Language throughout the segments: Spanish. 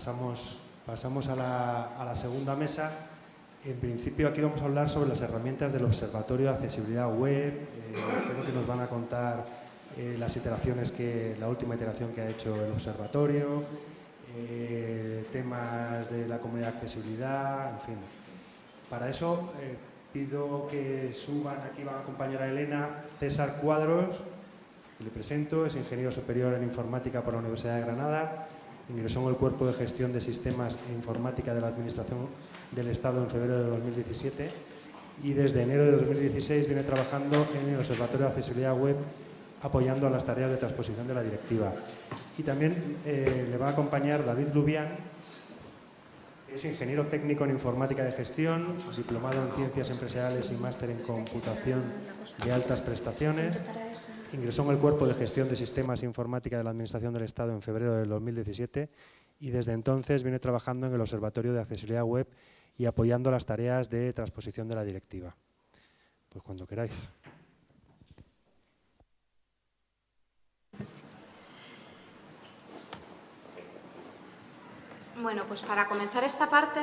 Pasamos a la segunda mesa. En principio aquí vamos a hablar sobre las herramientas del Observatorio de Accesibilidad Web. Creo que nos van a contar la última iteración que ha hecho el observatorio, temas de la comunidad de accesibilidad, en fin. Para eso pido que suban, aquí va a acompañar a Elena, César Cuadros, que le presento, es ingeniero superior en informática por la Universidad de Granada, ingresó en el Cuerpo de Gestión de Sistemas e Informática de la Administración del Estado en febrero de 2017 y desde enero de 2016 viene trabajando en el Observatorio de Accesibilidad Web apoyando a las tareas de transposición de la directiva. Y también le va a acompañar David Lubián, que es ingeniero técnico en informática de gestión, diplomado en ciencias empresariales y máster en computación de altas prestaciones. Ingresó en el Cuerpo de Gestión de Sistemas e Informática de la Administración del Estado en febrero del 2017 y desde entonces viene trabajando en el Observatorio de Accesibilidad Web y apoyando las tareas de transposición de la directiva. Pues cuando queráis. Bueno, pues para comenzar esta parte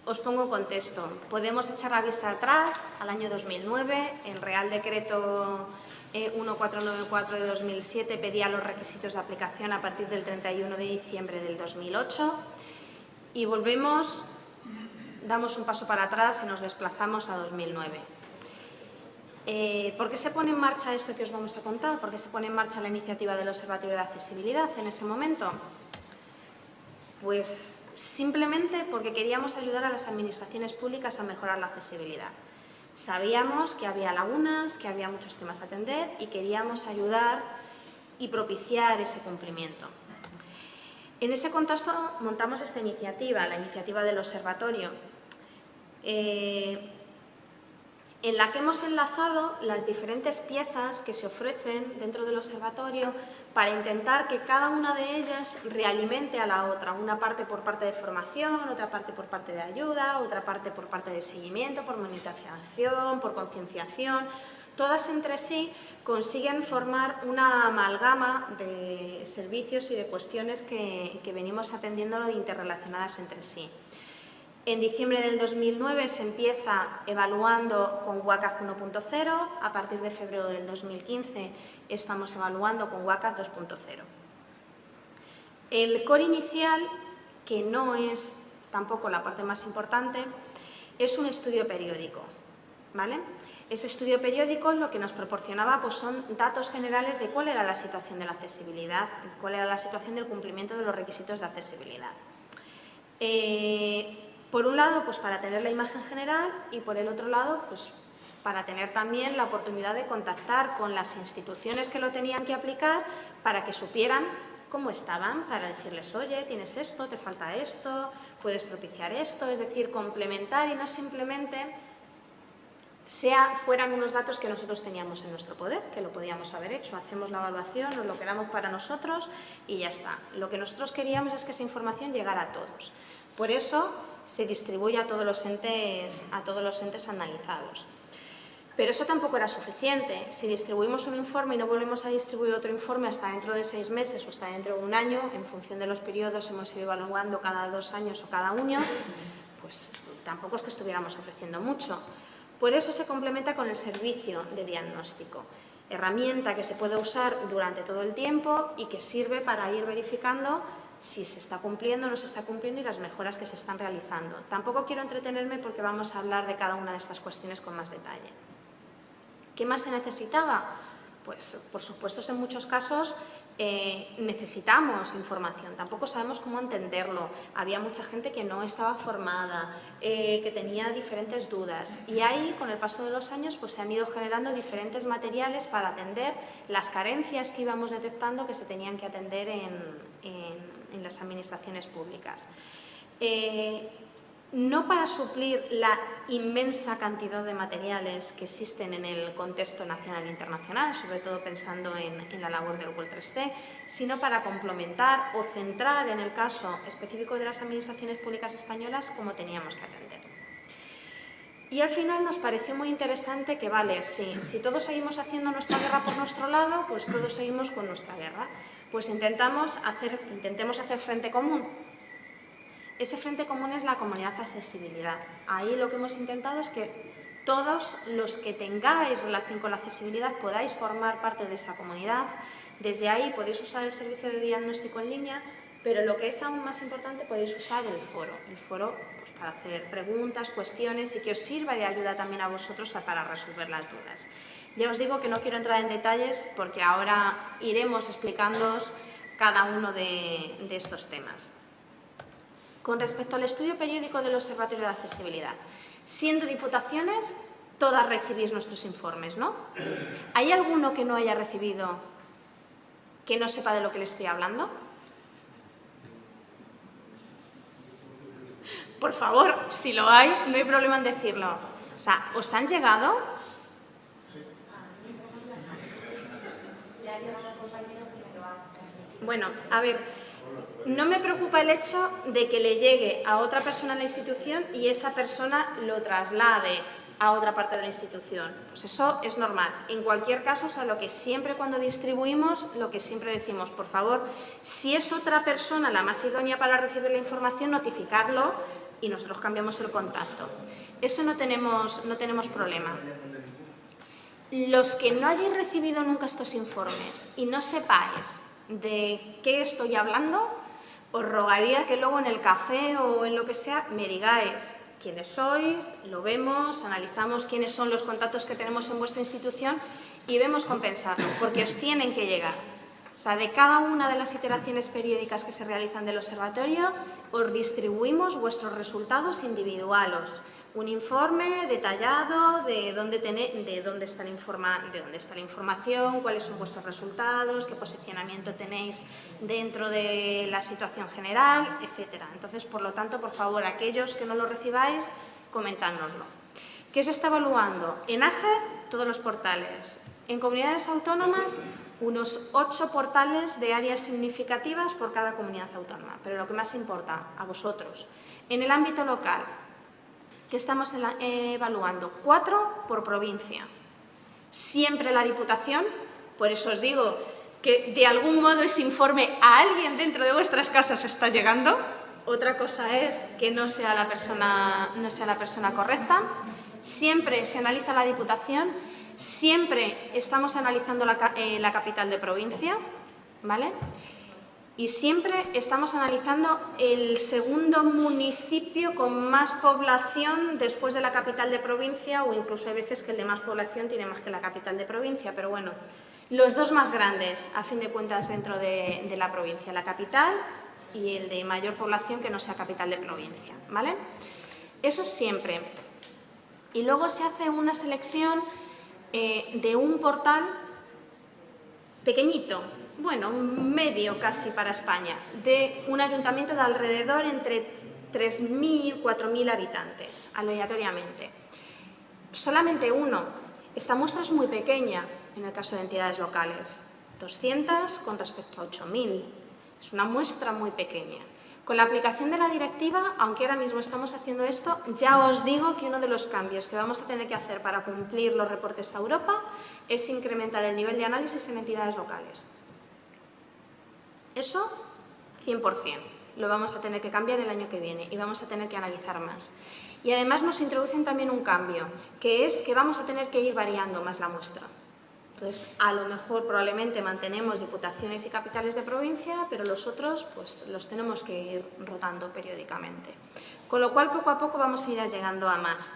os pongo en contexto. Podemos echar la vista atrás al año 2009, el Real Decreto 1494 de 2007 pedía los requisitos de aplicación a partir del 31 de diciembre del 2008 y damos un paso para atrás y nos desplazamos a 2009. ¿Por qué se pone en marcha esto que os vamos a contar? ¿Por qué se pone en marcha la iniciativa del Observatorio de Accesibilidad en ese momento? Pues simplemente porque queríamos ayudar a las administraciones públicas a mejorar la accesibilidad. Sabíamos que había lagunas, que había muchos temas a atender y queríamos ayudar y propiciar ese cumplimiento. En ese contexto montamos esta iniciativa, la iniciativa del Observatorio, en la que hemos enlazado las diferentes piezas que se ofrecen dentro del observatorio para intentar que cada una de ellas realimente a la otra, una parte por parte de formación, otra parte por parte de ayuda, otra parte por parte de seguimiento, por monitorización, por concienciación. Todas entre sí consiguen formar una amalgama de servicios y de cuestiones que venimos atendiendo interrelacionadas entre sí. En diciembre del 2009 se empieza evaluando con WCAG 1.0, a partir de febrero del 2015 estamos evaluando con WCAG 2.0. El core inicial, que no es tampoco la parte más importante, es un estudio periódico, ¿vale? Ese estudio periódico lo que nos proporcionaba pues, son datos generales de cuál era la situación de la accesibilidad, cuál era la situación del cumplimiento de los requisitos de accesibilidad. Por un lado, pues para tener la imagen general y por el otro lado, pues para tener también la oportunidad de contactar con las instituciones que lo tenían que aplicar para que supieran cómo estaban, para decirles, oye, tienes esto, te falta esto, puedes propiciar esto, es decir, complementar y no simplemente fueran unos datos que nosotros teníamos en nuestro poder, que lo podíamos haber hecho, hacemos la evaluación, nos lo quedamos para nosotros y ya está. Lo que nosotros queríamos es que esa información llegara a todos. Por eso se distribuye a todos los entes analizados. Pero eso tampoco era suficiente. Si distribuimos un informe y no volvemos a distribuir otro informe hasta dentro de 6 meses o hasta dentro de un año, en función de los periodos hemos ido evaluando cada 2 años o cada año, pues tampoco es que estuviéramos ofreciendo mucho. Por eso se complementa con el servicio de diagnóstico, herramienta que se puede usar durante todo el tiempo y que sirve para ir verificando si se está cumpliendo o no se está cumpliendo y las mejoras que se están realizando. Tampoco quiero entretenerme porque vamos a hablar de cada una de estas cuestiones con más detalle. ¿Qué más se necesitaba? Pues, por supuesto, en muchos casos necesitamos información, tampoco sabemos cómo entenderlo. Había mucha gente que no estaba formada, que tenía diferentes dudas y ahí, con el paso de los años, pues se han ido generando diferentes materiales para atender las carencias que íbamos detectando que se tenían que atender en las administraciones públicas. No para suplir la inmensa cantidad de materiales que existen en el contexto nacional e internacional, sobre todo pensando en la labor del World 3C, sino para complementar o centrar en el caso específico de las administraciones públicas españolas cómo teníamos que atender. Y al final nos pareció muy interesante que, vale, si todos seguimos haciendo nuestra guerra por nuestro lado, pues todos seguimos con nuestra guerra. Pues intentemos hacer frente común. Ese frente común es la comunidad de accesibilidad. Ahí lo que hemos intentado es que todos los que tengáis relación con la accesibilidad podáis formar parte de esa comunidad. Desde ahí podéis usar el servicio de diagnóstico en línea, pero lo que es aún más importante, podéis usar el foro pues, para hacer preguntas, cuestiones y que os sirva de ayuda también a vosotros para resolver las dudas. Ya os digo que no quiero entrar en detalles porque ahora iremos explicándoos cada uno de estos temas. Con respecto al estudio periódico del Observatorio de Accesibilidad, siendo diputaciones, todas recibís nuestros informes, ¿no? ¿Hay alguno que no haya recibido, que no sepa de lo que le estoy hablando? Por favor, si lo hay, no hay problema en decirlo. O sea, ¿os han llegado? Bueno, a ver, no me preocupa el hecho de que le llegue a otra persona en la institución y esa persona lo traslade a otra parte de la institución. Pues eso es normal. En cualquier caso, o sea, lo que siempre cuando distribuimos, lo que siempre decimos, por favor, si es otra persona la más idónea para recibir la información, notificarlo y nosotros cambiamos el contacto. Eso no tenemos problema. Los que no hayáis recibido nunca estos informes y no sepáis de qué estoy hablando, os rogaría que luego en el café o en lo que sea me digáis quiénes sois, lo vemos, analizamos quiénes son los contactos que tenemos en vuestra institución y vemos compensarlo, porque os tienen que llegar. O sea, de cada una de las iteraciones periódicas que se realizan del observatorio, os distribuimos vuestros resultados individuales. Un informe detallado de dónde está la información, cuáles son vuestros resultados, qué posicionamiento tenéis dentro de la situación general, etc. Entonces, por lo tanto, por favor, aquellos que no lo recibáis, comentádnoslo. ¿Qué se está evaluando? En AGE, todos los portales. En comunidades autónomas, unos 8 portales de áreas significativas por cada comunidad autónoma. Pero lo que más importa, a vosotros. En el ámbito local, ¿qué estamos evaluando? 4 por provincia. Siempre la Diputación, por eso os digo que de algún modo ese informe a alguien dentro de vuestras casas está llegando. Otra cosa es que no sea la persona correcta. Siempre se analiza la Diputación, siempre estamos analizando la capital de provincia, ¿vale? Y siempre estamos analizando el segundo municipio con más población después de la capital de provincia, o incluso hay veces que el de más población tiene más que la capital de provincia, pero bueno, los dos más grandes, a fin de cuentas, dentro de la provincia, la capital y el de mayor población que no sea capital de provincia, ¿vale? Eso siempre. Y luego se hace una selección de un portal pequeñito, bueno, medio casi para España, de un ayuntamiento de alrededor entre 3.000 y 4.000 habitantes, aleatoriamente. Solamente uno. Esta muestra es muy pequeña en el caso de entidades locales, 200 con respecto a 8.000. Es una muestra muy pequeña. Con la aplicación de la directiva, aunque ahora mismo estamos haciendo esto, ya os digo que uno de los cambios que vamos a tener que hacer para cumplir los reportes a Europa es incrementar el nivel de análisis en entidades locales. Eso, 100%. Lo vamos a tener que cambiar el año que viene y vamos a tener que analizar más. Y además nos introducen también un cambio, que es que vamos a tener que ir variando más la muestra. Entonces, a lo mejor probablemente mantenemos diputaciones y capitales de provincia, pero los otros pues los tenemos que ir rotando periódicamente. Con lo cual, poco a poco vamos a ir llegando a más.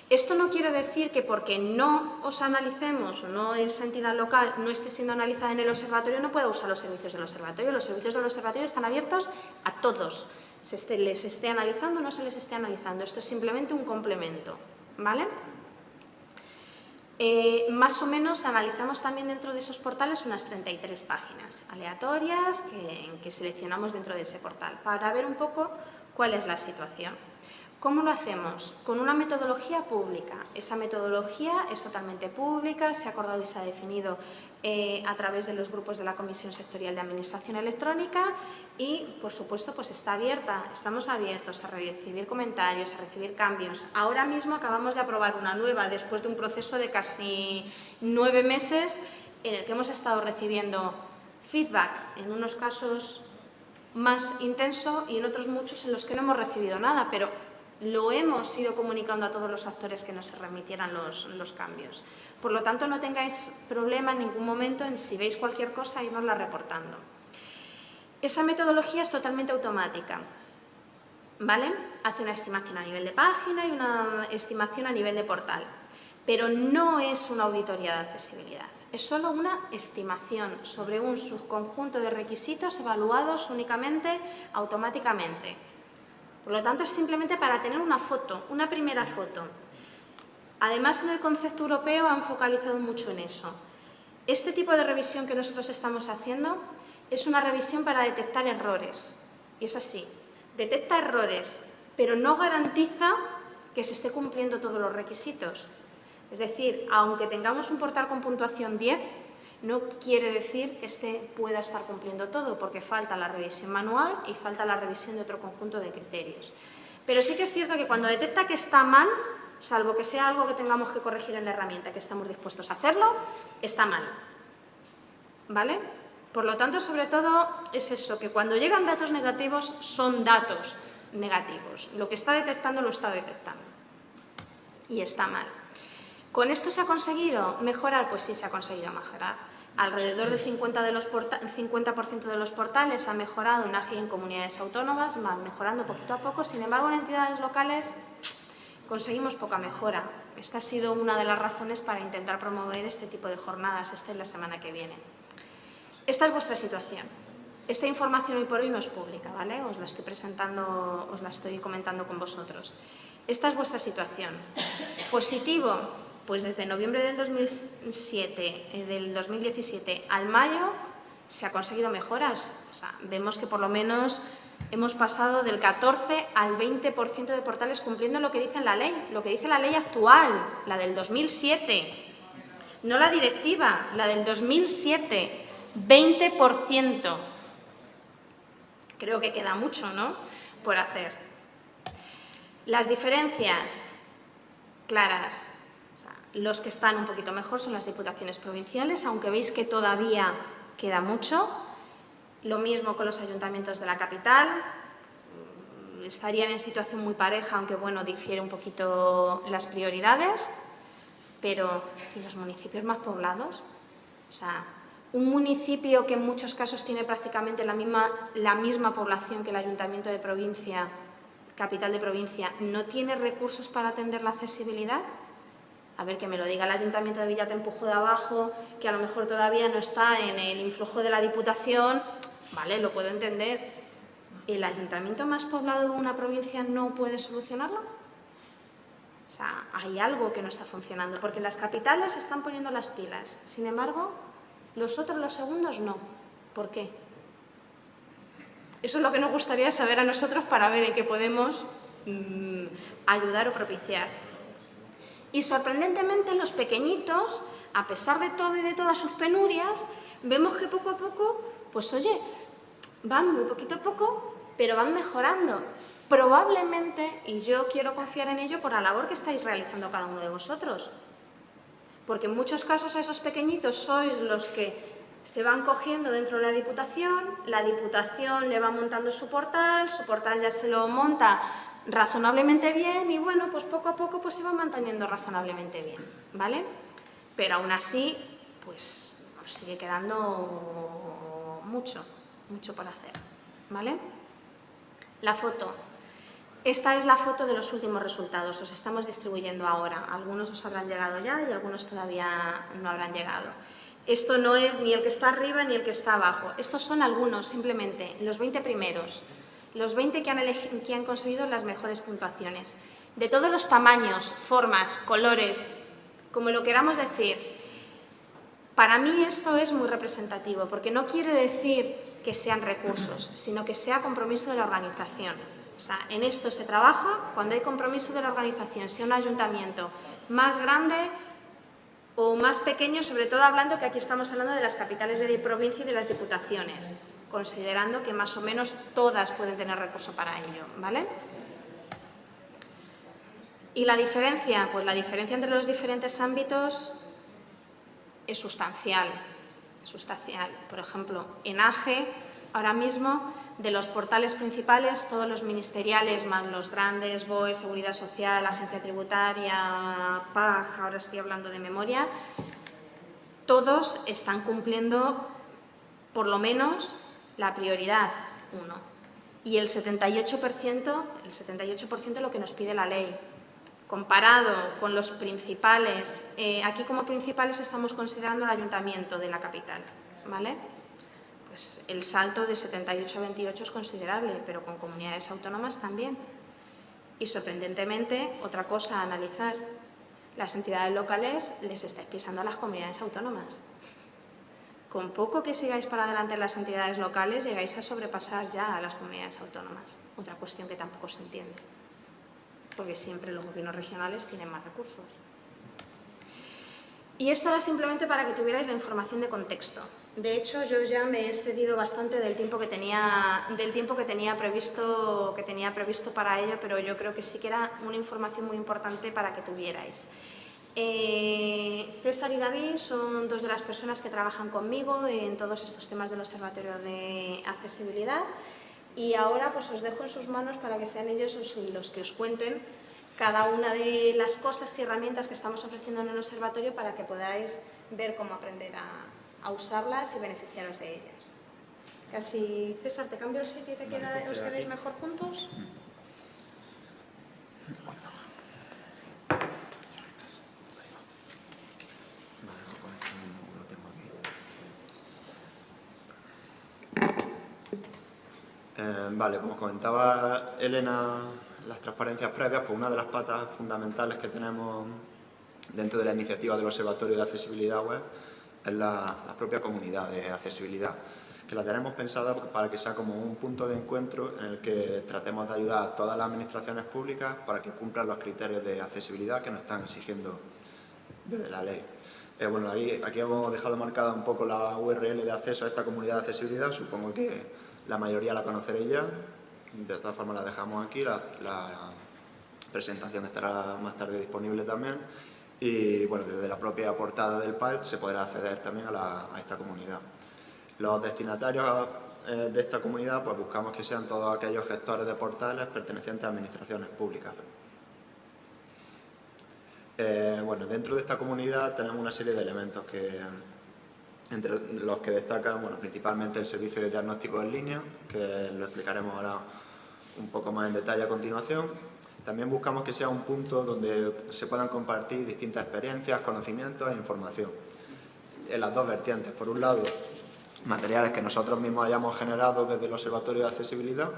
Esto no quiere decir que porque no os analicemos o no esa entidad local no esté siendo analizada en el observatorio, no pueda usar los servicios del observatorio. Los servicios del observatorio están abiertos a todos. Les esté analizando o no se les esté analizando. Esto es simplemente un complemento, ¿vale? Más o menos analizamos también dentro de esos portales unas 33 páginas aleatorias que seleccionamos dentro de ese portal para ver un poco cuál es la situación. ¿Cómo lo hacemos? Con una metodología pública. Esa metodología es totalmente pública, se ha acordado y se ha definido a través de los grupos de la Comisión Sectorial de Administración Electrónica y, por supuesto, pues está abierta. Estamos abiertos a recibir comentarios, a recibir cambios. Ahora mismo acabamos de aprobar una nueva después de un proceso de casi 9 meses en el que hemos estado recibiendo feedback en unos casos más intenso y en otros muchos en los que no hemos recibido nada, pero lo hemos ido comunicando a todos los actores que nos remitieran los cambios. Por lo tanto, no tengáis problema en ningún momento en, si veis cualquier cosa, irnosla reportando. Esa metodología es totalmente automática, ¿vale? Hace una estimación a nivel de página y una estimación a nivel de portal, pero no es una auditoría de accesibilidad. Es solo una estimación sobre un subconjunto de requisitos evaluados únicamente automáticamente. Por lo tanto, es simplemente para tener una foto, una primera foto. Además, en el concepto europeo han focalizado mucho en eso. Este tipo de revisión que nosotros estamos haciendo es una revisión para detectar errores. Y es así, detecta errores, pero no garantiza que se esté cumpliendo todos los requisitos. Es decir, aunque tengamos un portal con puntuación 10, no quiere decir que este pueda estar cumpliendo todo, porque falta la revisión manual y falta la revisión de otro conjunto de criterios. Pero sí que es cierto que cuando detecta que está mal, salvo que sea algo que tengamos que corregir en la herramienta, que estamos dispuestos a hacerlo, está mal. ¿Vale? Por lo tanto, sobre todo, es eso, que cuando llegan datos negativos, son datos negativos. Lo que está detectando, lo está detectando. Y está mal. ¿Con esto se ha conseguido mejorar? Pues sí, se ha conseguido mejorar. Alrededor del 50% de los portales han mejorado en AGI en comunidades autónomas, van mejorando poquito a poco. Sin embargo, en entidades locales conseguimos poca mejora. Esta ha sido una de las razones para intentar promover este tipo de jornadas. Esta es la semana que viene. Esta es vuestra situación. Esta información hoy por hoy no es pública, ¿vale? Os la estoy presentando, os la estoy comentando con vosotros. Esta es vuestra situación. Positivo, pues desde noviembre del 2017 al mayo se ha conseguido mejoras. O sea, vemos que por lo menos hemos pasado del 14 al 20% de portales cumpliendo lo que dice la ley, lo que dice la ley actual, la del 2007, no la directiva, la del 2007, 20%. Creo que queda mucho, ¿no?, por hacer. Las diferencias claras, o sea, los que están un poquito mejor son las diputaciones provinciales, aunque veis que todavía queda mucho. Lo mismo con los ayuntamientos de la capital, estarían en situación muy pareja, aunque bueno, difiere un poquito las prioridades. Pero, ¿y los municipios más poblados? O sea, un municipio que en muchos casos tiene prácticamente la misma población que el ayuntamiento de provincia, capital de provincia, ¿no tiene recursos para atender la accesibilidad? A ver, que me lo diga el ayuntamiento de Villatempujo de Abajo, que a lo mejor todavía no está en el influjo de la Diputación, vale, lo puedo entender. ¿El ayuntamiento más poblado de una provincia no puede solucionarlo? O sea, hay algo que no está funcionando, porque las capitales están poniendo las pilas. Sin embargo, los otros, los segundos, no. ¿Por qué? Eso es lo que nos gustaría saber a nosotros para ver en qué podemos ayudar o propiciar. Y sorprendentemente, los pequeñitos, a pesar de todo y de todas sus penurias, vemos que poco a poco, pues oye, van muy poquito a poco, pero van mejorando. Probablemente, y yo quiero confiar en ello por la labor que estáis realizando cada uno de vosotros. Porque en muchos casos a esos pequeñitos sois los que se van cogiendo dentro de la Diputación le va montando su portal ya se lo monta razonablemente bien y bueno, pues poco a poco pues se va manteniendo razonablemente bien, ¿vale? Pero aún así, pues nos sigue quedando mucho por hacer, ¿vale? La foto. Esta es la foto de los últimos resultados, os estamos distribuyendo ahora. Algunos os habrán llegado ya y algunos todavía no habrán llegado. Esto no es ni el que está arriba ni el que está abajo. Estos son algunos, simplemente, los 20 primeros. Los 20 que han conseguido las mejores puntuaciones. De todos los tamaños, formas, colores, como lo queramos decir. Para mí esto es muy representativo, porque no quiere decir que sean recursos, sino que sea compromiso de la organización. O sea, en esto se trabaja cuando hay compromiso de la organización, sea un ayuntamiento más grande o más pequeño, sobre todo hablando que aquí estamos hablando de las capitales de provincia y de las diputaciones, considerando que más o menos todas pueden tener recurso para ello, ¿vale? ¿Y la diferencia? Pues la diferencia entre los diferentes ámbitos es sustancial. sustancial. Por ejemplo, en AGE, ahora mismo, de los portales principales, todos los ministeriales, más los grandes, BOE, Seguridad Social, Agencia Tributaria, PAG, ahora estoy hablando de memoria, todos están cumpliendo por lo menos la prioridad 1. Y el 78% es lo que nos pide la ley. Comparado con los principales, aquí como principales estamos considerando el ayuntamiento de la capital, ¿vale? Pues el salto de 78 a 28 es considerable, pero con comunidades autónomas también. Y sorprendentemente, otra cosa a analizar, las entidades locales les estáis pisando a las comunidades autónomas. Con poco que sigáis para adelante en las entidades locales, llegáis a sobrepasar ya a las comunidades autónomas. Otra cuestión que tampoco se entiende, porque siempre los gobiernos regionales tienen más recursos. Y esto era simplemente para que tuvierais la información de contexto. De hecho, yo ya me he excedido bastante del tiempo que tenía previsto para ello, pero yo creo que sí que era una información muy importante para que tuvierais. César y David son dos de las personas que trabajan conmigo en todos estos temas del Observatorio de Accesibilidad, y ahora pues os dejo en sus manos para que sean ellos los que os cuenten cada una de las cosas y herramientas que estamos ofreciendo en el observatorio para que podáis ver cómo aprender a usarlas y beneficiaros de ellas. Casi, César, te cambio el sitio y os quedáis mejor juntos. Vale, como comentaba Elena, las transparencias previas, pues una de las patas fundamentales que tenemos dentro de la iniciativa del Observatorio de Accesibilidad Web es la propia comunidad de accesibilidad, que la tenemos pensada para que sea como un punto de encuentro en el que tratemos de ayudar a todas las administraciones públicas para que cumplan los criterios de accesibilidad que nos están exigiendo desde la ley. Bueno, aquí hemos dejado marcada un poco la URL de acceso a esta comunidad de accesibilidad, supongo que la mayoría la conoceréis ya, de todas formas la dejamos aquí, la presentación estará más tarde disponible también, y bueno, desde la propia portada del PAET se podrá acceder también a esta comunidad. Los destinatarios de esta comunidad pues buscamos que sean todos aquellos gestores de portales pertenecientes a administraciones públicas. Bueno, dentro de esta comunidad tenemos una serie de elementos entre los que destacan, bueno, principalmente el servicio de diagnóstico en línea, que lo explicaremos ahora un poco más en detalle a continuación. También buscamos que sea un punto donde se puedan compartir distintas experiencias, conocimientos e información. En las dos vertientes, por un lado, materiales que nosotros mismos hayamos generado desde el Observatorio de Accesibilidad,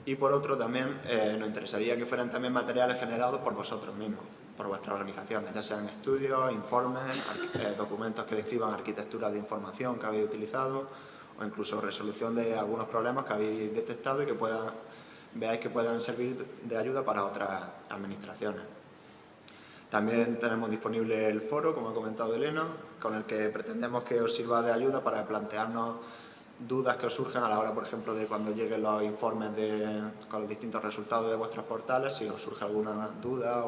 y por otro también nos interesaría que fueran también materiales generados por vosotros mismos, por vuestras organizaciones, ya sean estudios, informes, documentos que describan arquitecturas de información que habéis utilizado, o incluso resolución de algunos problemas que habéis detectado y que veáis que puedan servir de ayuda para otras administraciones. También tenemos disponible el foro, como ha comentado Elena, con el que pretendemos que os sirva de ayuda para plantearnos dudas que os surgen a la hora, por ejemplo, de cuando lleguen los informes con los distintos resultados de vuestros portales, si os surge alguna duda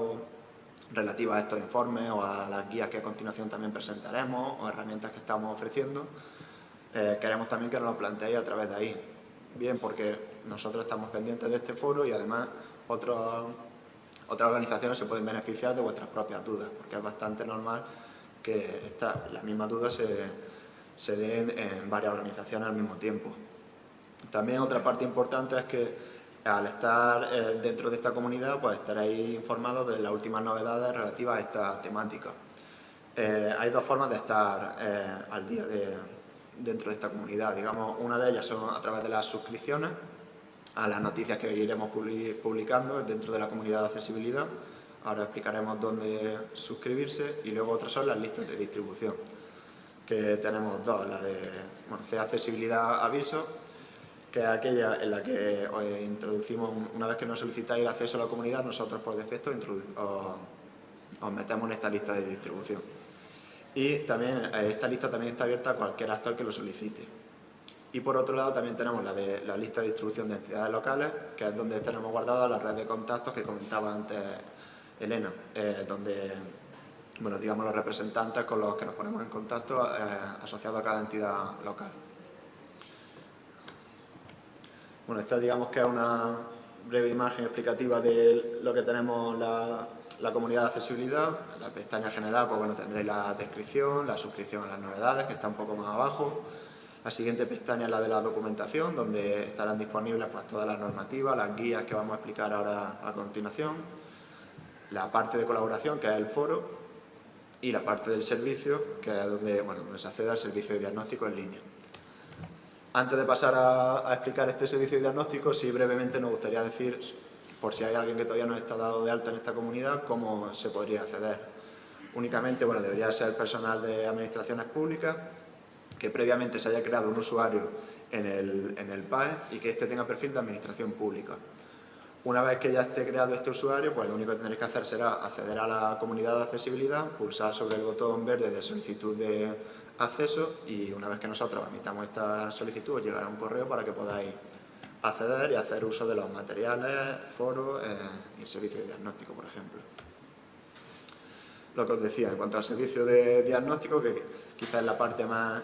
relativa a estos informes o a las guías que a continuación también presentaremos o herramientas que estamos ofreciendo. Queremos también que nos lo planteéis a través de ahí. Bien, porque nosotros estamos pendientes de este foro y además otras organizaciones se pueden beneficiar de vuestras propias dudas, porque es bastante normal que las mismas dudas se den en varias organizaciones al mismo tiempo. También otra parte importante es que al estar dentro de esta comunidad pues estaréis informados de las últimas novedades relativas a esta temática. Hay dos formas de estar al día dentro de esta comunidad. Digamos, una de ellas son a través de las suscripciones a las noticias que iremos publicando dentro de la comunidad de accesibilidad. Ahora explicaremos dónde suscribirse, y luego otras son las listas de distribución, que tenemos dos, la de CEA Accesibilidad Aviso, que es aquella en la que os introducimos, una vez que nos solicitáis el acceso a la comunidad, nosotros por defecto os metemos en esta lista de distribución. Y también esta lista también está abierta a cualquier actor que lo solicite. Y por otro lado también tenemos la lista de distribución de entidades locales, que es donde tenemos guardadas la red de contactos que comentaba antes Elena, donde bueno, digamos, los representantes con los que nos ponemos en contacto asociados a cada entidad local. Bueno, esta digamos que es una breve imagen explicativa de lo que tenemos la comunidad de accesibilidad. En la pestaña general, pues bueno, tendréis la descripción, la suscripción a las novedades, que está un poco más abajo. La siguiente pestaña es la de la documentación, donde estarán disponibles pues todas las normativas, las guías que vamos a explicar ahora a continuación. La parte de colaboración, que es el foro, y la parte del servicio, que es donde, bueno, donde se accede al servicio de diagnóstico en línea. Antes de pasar a explicar este servicio de diagnóstico, sí brevemente nos gustaría decir, por si hay alguien que todavía no está dado de alta en esta comunidad, cómo se podría acceder. Únicamente, bueno, debería ser personal de administraciones públicas, que previamente se haya creado un usuario en el PAE y que éste tenga perfil de administración pública. Una vez que ya esté creado este usuario, pues lo único que tendréis que hacer será acceder a la comunidad de accesibilidad, pulsar sobre el botón verde de solicitud de acceso y una vez que nosotros emitamos esta solicitud os llegará un correo para que podáis acceder y hacer uso de los materiales, foros y el servicio de diagnóstico, por ejemplo. Lo que os decía, en cuanto al servicio de diagnóstico, que quizás es la parte más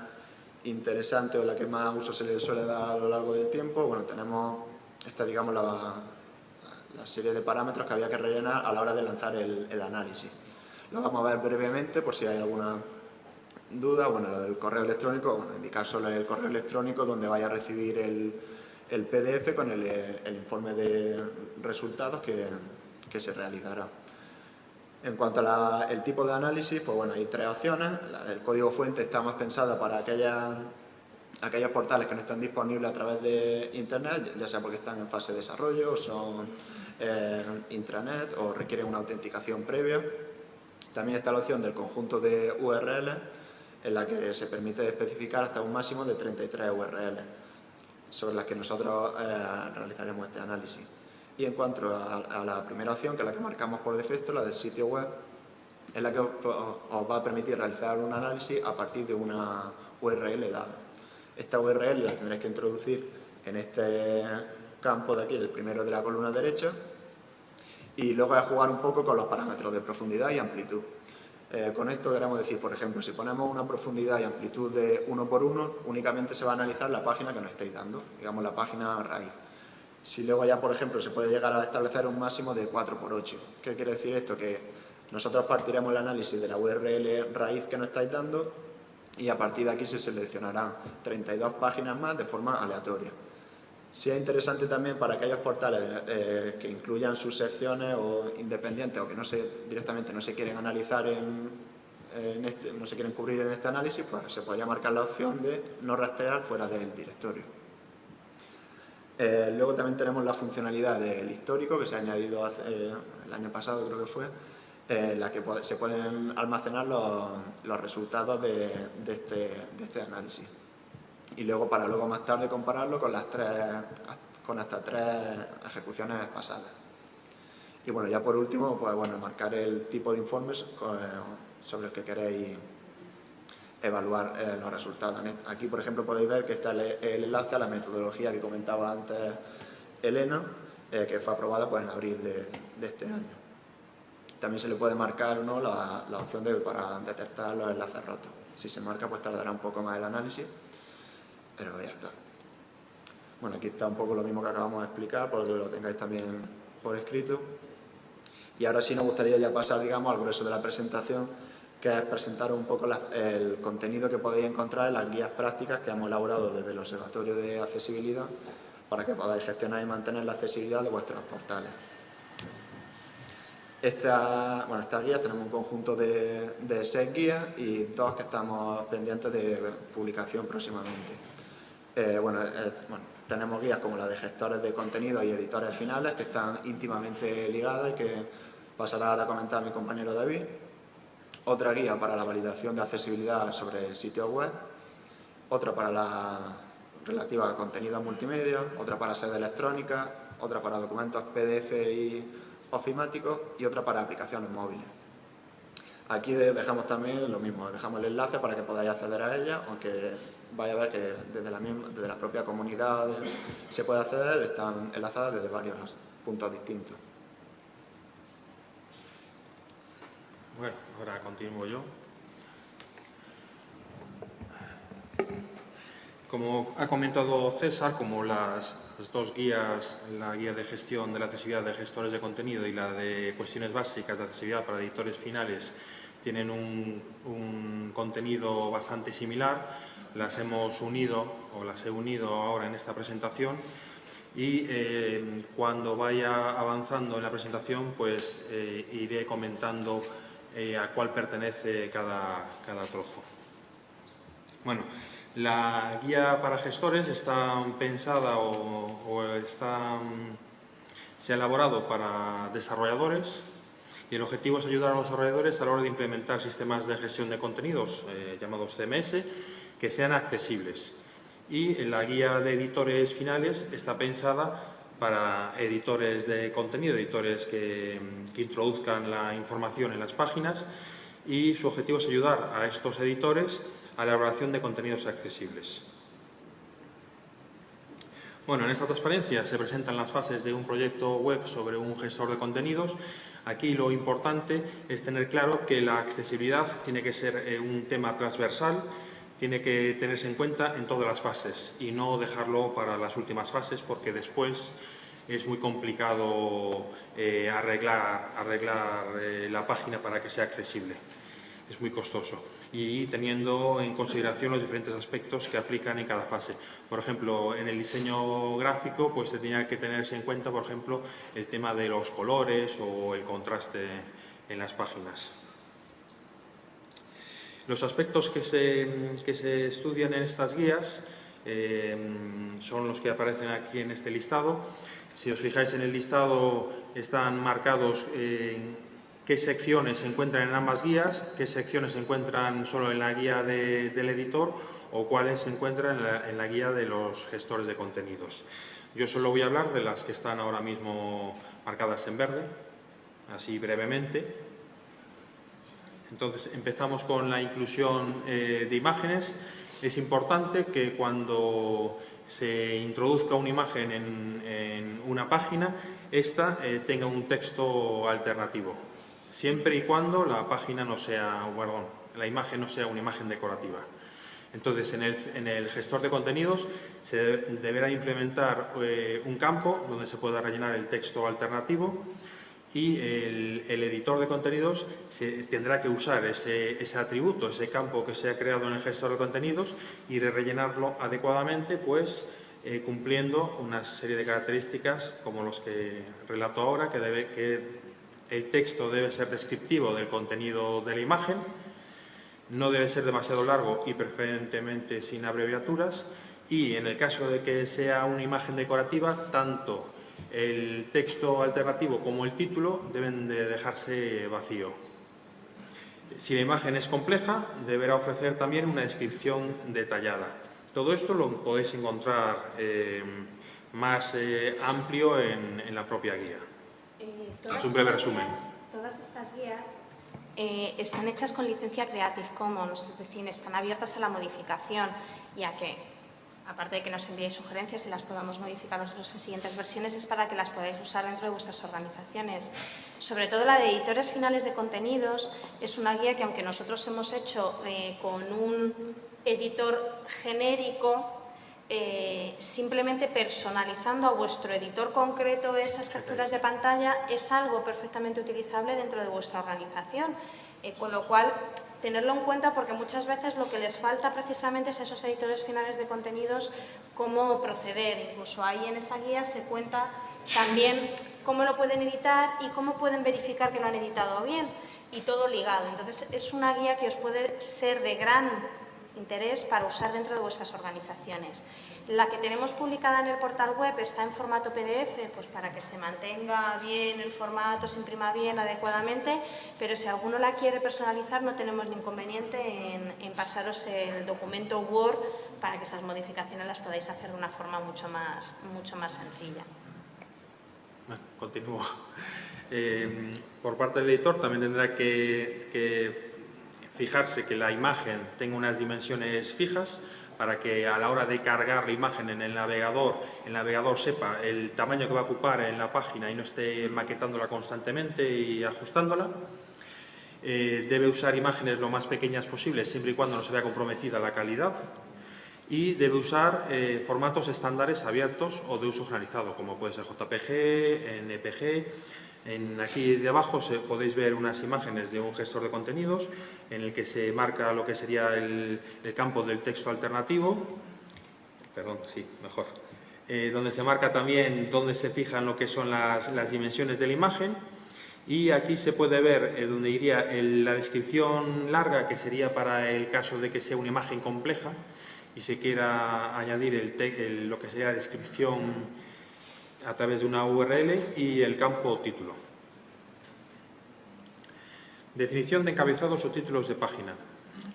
interesante o la que más uso se le suele dar a lo largo del tiempo, bueno, tenemos esta, digamos, la serie de parámetros que había que rellenar a la hora de lanzar el análisis. Lo vamos a ver brevemente por si hay alguna duda. Bueno, lo del correo electrónico, bueno, indicar solo el correo electrónico donde vaya a recibir el PDF con el informe de resultados que se realizará. En cuanto al tipo de análisis, pues bueno, hay tres opciones. La del código fuente está más pensada para aquellos portales que no están disponibles a través de Internet, ya sea porque están en fase de desarrollo, o son intranet o requieren una autenticación previa. También está la opción del conjunto de URL, en la que se permite especificar hasta un máximo de 33 URL, sobre las que nosotros realizaremos este análisis. Y en cuanto a la primera opción, que es la que marcamos por defecto, la del sitio web, es la que os va a permitir realizar un análisis a partir de una URL dada. Esta URL la tendréis que introducir en este campo de aquí, el primero de la columna derecha, y luego a jugar un poco con los parámetros de profundidad y amplitud. Con esto queremos decir, por ejemplo, si ponemos una profundidad y amplitud de 1 por 1, únicamente se va a analizar la página que nos estáis dando, digamos la página raíz. Si luego ya, por ejemplo, se puede llegar a establecer un máximo de 4 por 8. ¿Qué quiere decir esto? Que nosotros partiremos el análisis de la URL raíz que nos estáis dando y a partir de aquí se seleccionarán 32 páginas más de forma aleatoria. Sí es interesante también para aquellos portales que incluyan sus secciones o independientes o que directamente no se quieren analizar no se quieren cubrir en este análisis, pues se podría marcar la opción de no rastrear fuera del directorio. Luego también tenemos la funcionalidad del histórico que se ha añadido el año pasado, creo que fue, en la que se pueden almacenar los resultados de este análisis. Y luego para luego más tarde compararlo con estas tres ejecuciones pasadas. Y bueno, ya por último, pues bueno, marcar el tipo de informes sobre el que queréis evaluar los resultados. Aquí, por ejemplo, podéis ver que está el enlace a la metodología que comentaba antes Elena, que fue aprobada pues, en abril de este año. También se le puede marcar ¿no? la opción para detectar los enlaces rotos. Si se marca, pues tardará un poco más el análisis, pero ya está. Bueno, aquí está un poco lo mismo que acabamos de explicar, para que lo tengáis también por escrito. Y ahora sí nos gustaría ya pasar, digamos, al grueso de la presentación, que es presentaros un poco el contenido que podéis encontrar en las guías prácticas que hemos elaborado desde el Observatorio de Accesibilidad para que podáis gestionar y mantener la accesibilidad de vuestros portales. Estas guías tenemos un conjunto de 6 guías y 2 que estamos pendientes de publicación próximamente. Tenemos guías como la de gestores de contenido y editores finales que están íntimamente ligadas y que pasará ahora a comentar mi compañero David. Otra guía para la validación de accesibilidad sobre sitios web, otra para la relativa a contenido multimedia, otra para sede electrónica, otra para documentos PDF y ofimáticos y otra para aplicaciones móviles. Aquí dejamos también lo mismo, dejamos el enlace para que podáis acceder a ella, aunque vais a ver que desde la propia comunidad se puede acceder, están enlazadas desde varios puntos distintos. Bueno, ahora continúo yo. Como ha comentado César, como las dos guías, la guía de gestión de la accesibilidad de gestores de contenido y la de cuestiones básicas de accesibilidad para editores finales, tienen un contenido bastante similar, las hemos unido, o las he unido ahora en esta presentación, y cuando vaya avanzando en la presentación, pues iré comentando a cuál pertenece cada trozo. Bueno, la guía para gestores está pensada se ha elaborado para desarrolladores, y el objetivo es ayudar a los desarrolladores a la hora de implementar sistemas de gestión de contenidos llamados CMS que sean accesibles. Y la guía de editores finales está pensada para editores de contenido, editores que introduzcan la información en las páginas, y su objetivo es ayudar a estos editores a la elaboración de contenidos accesibles. Bueno, en esta transparencia se presentan las fases de un proyecto web sobre un gestor de contenidos. Aquí lo importante es tener claro que la accesibilidad tiene que ser un tema transversal, tiene que tenerse en cuenta en todas las fases y no dejarlo para las últimas fases, porque después es muy complicado arreglar la página para que sea accesible. Es muy costoso, y teniendo en consideración los diferentes aspectos que aplican en cada fase. Por ejemplo, en el diseño gráfico, pues se tenía que tenerse en cuenta, por ejemplo, el tema de los colores o el contraste en las páginas. Los aspectos que se estudian en estas guías son los que aparecen aquí en este listado. Si os fijáis en el listado, están marcados qué secciones se encuentran en ambas guías, qué secciones se encuentran solo en la guía del editor o cuáles se encuentran en la guía de los gestores de contenidos. Yo solo voy a hablar de las que están ahora mismo marcadas en verde, así brevemente. Entonces, empezamos con la inclusión de imágenes. Es importante que cuando se introduzca una imagen en una página, esta tenga un texto alternativo, siempre y cuando la imagen no sea una imagen decorativa. Entonces, en el gestor de contenidos se deberá implementar un campo donde se pueda rellenar el texto alternativo, y el editor de contenidos tendrá que usar ese atributo, ese campo que se ha creado en el gestor de contenidos, y rellenarlo adecuadamente, pues cumpliendo una serie de características como los que relato ahora, que el texto debe ser descriptivo del contenido de la imagen, no debe ser demasiado largo y preferentemente sin abreviaturas, y en el caso de que sea una imagen decorativa, tanto el texto alternativo como el título deben de dejarse vacío. Si la imagen es compleja, deberá ofrecer también una descripción detallada. Todo esto lo podéis encontrar más amplio en la propia guía. Es un breve resumen. Todas estas guías están hechas con licencia Creative Commons, es decir, están abiertas a la modificación, ya que, aparte de que nos enviéis sugerencias y las podamos modificar nosotros en siguientes versiones, es para que las podáis usar dentro de vuestras organizaciones. Sobre todo la de editores finales de contenidos es una guía que, aunque nosotros hemos hecho con un editor genérico, simplemente personalizando a vuestro editor concreto esas capturas de pantalla, es algo perfectamente utilizable dentro de vuestra organización, con lo cual tenerlo en cuenta, porque muchas veces lo que les falta precisamente es a esos editores finales de contenidos cómo proceder. Incluso ahí en esa guía se cuenta también cómo lo pueden editar y cómo pueden verificar que lo han editado bien, y todo ligado. Entonces, es una guía que os puede ser de gran interés para usar dentro de vuestras organizaciones. La que tenemos publicada en el portal web está en formato PDF, pues para que se mantenga bien el formato, se imprima bien, adecuadamente, pero si alguno la quiere personalizar, no tenemos ningún inconveniente en pasaros el documento Word para que esas modificaciones las podáis hacer de una forma mucho más sencilla. Bueno, continúo. Por parte del editor también tendrá que fijarse que la imagen tenga unas dimensiones fijas, para que a la hora de cargar la imagen en el navegador sepa el tamaño que va a ocupar en la página y no esté maquetándola constantemente y ajustándola. debe usar imágenes lo más pequeñas posibles, siempre y cuando no se vea comprometida la calidad, y debe usar formatos estándares abiertos o de uso generalizado, como puede ser JPG, NPG. Aquí de abajo podéis ver unas imágenes de un gestor de contenidos en el que se marca lo que sería el campo del texto alternativo, donde se marca también dónde se fijan lo que son las dimensiones de la imagen, y aquí se puede ver donde iría la descripción larga, que sería para el caso de que sea una imagen compleja y se quiera añadir lo que sería la descripción a través de una URL, y el campo título. Definición de encabezados o títulos de página.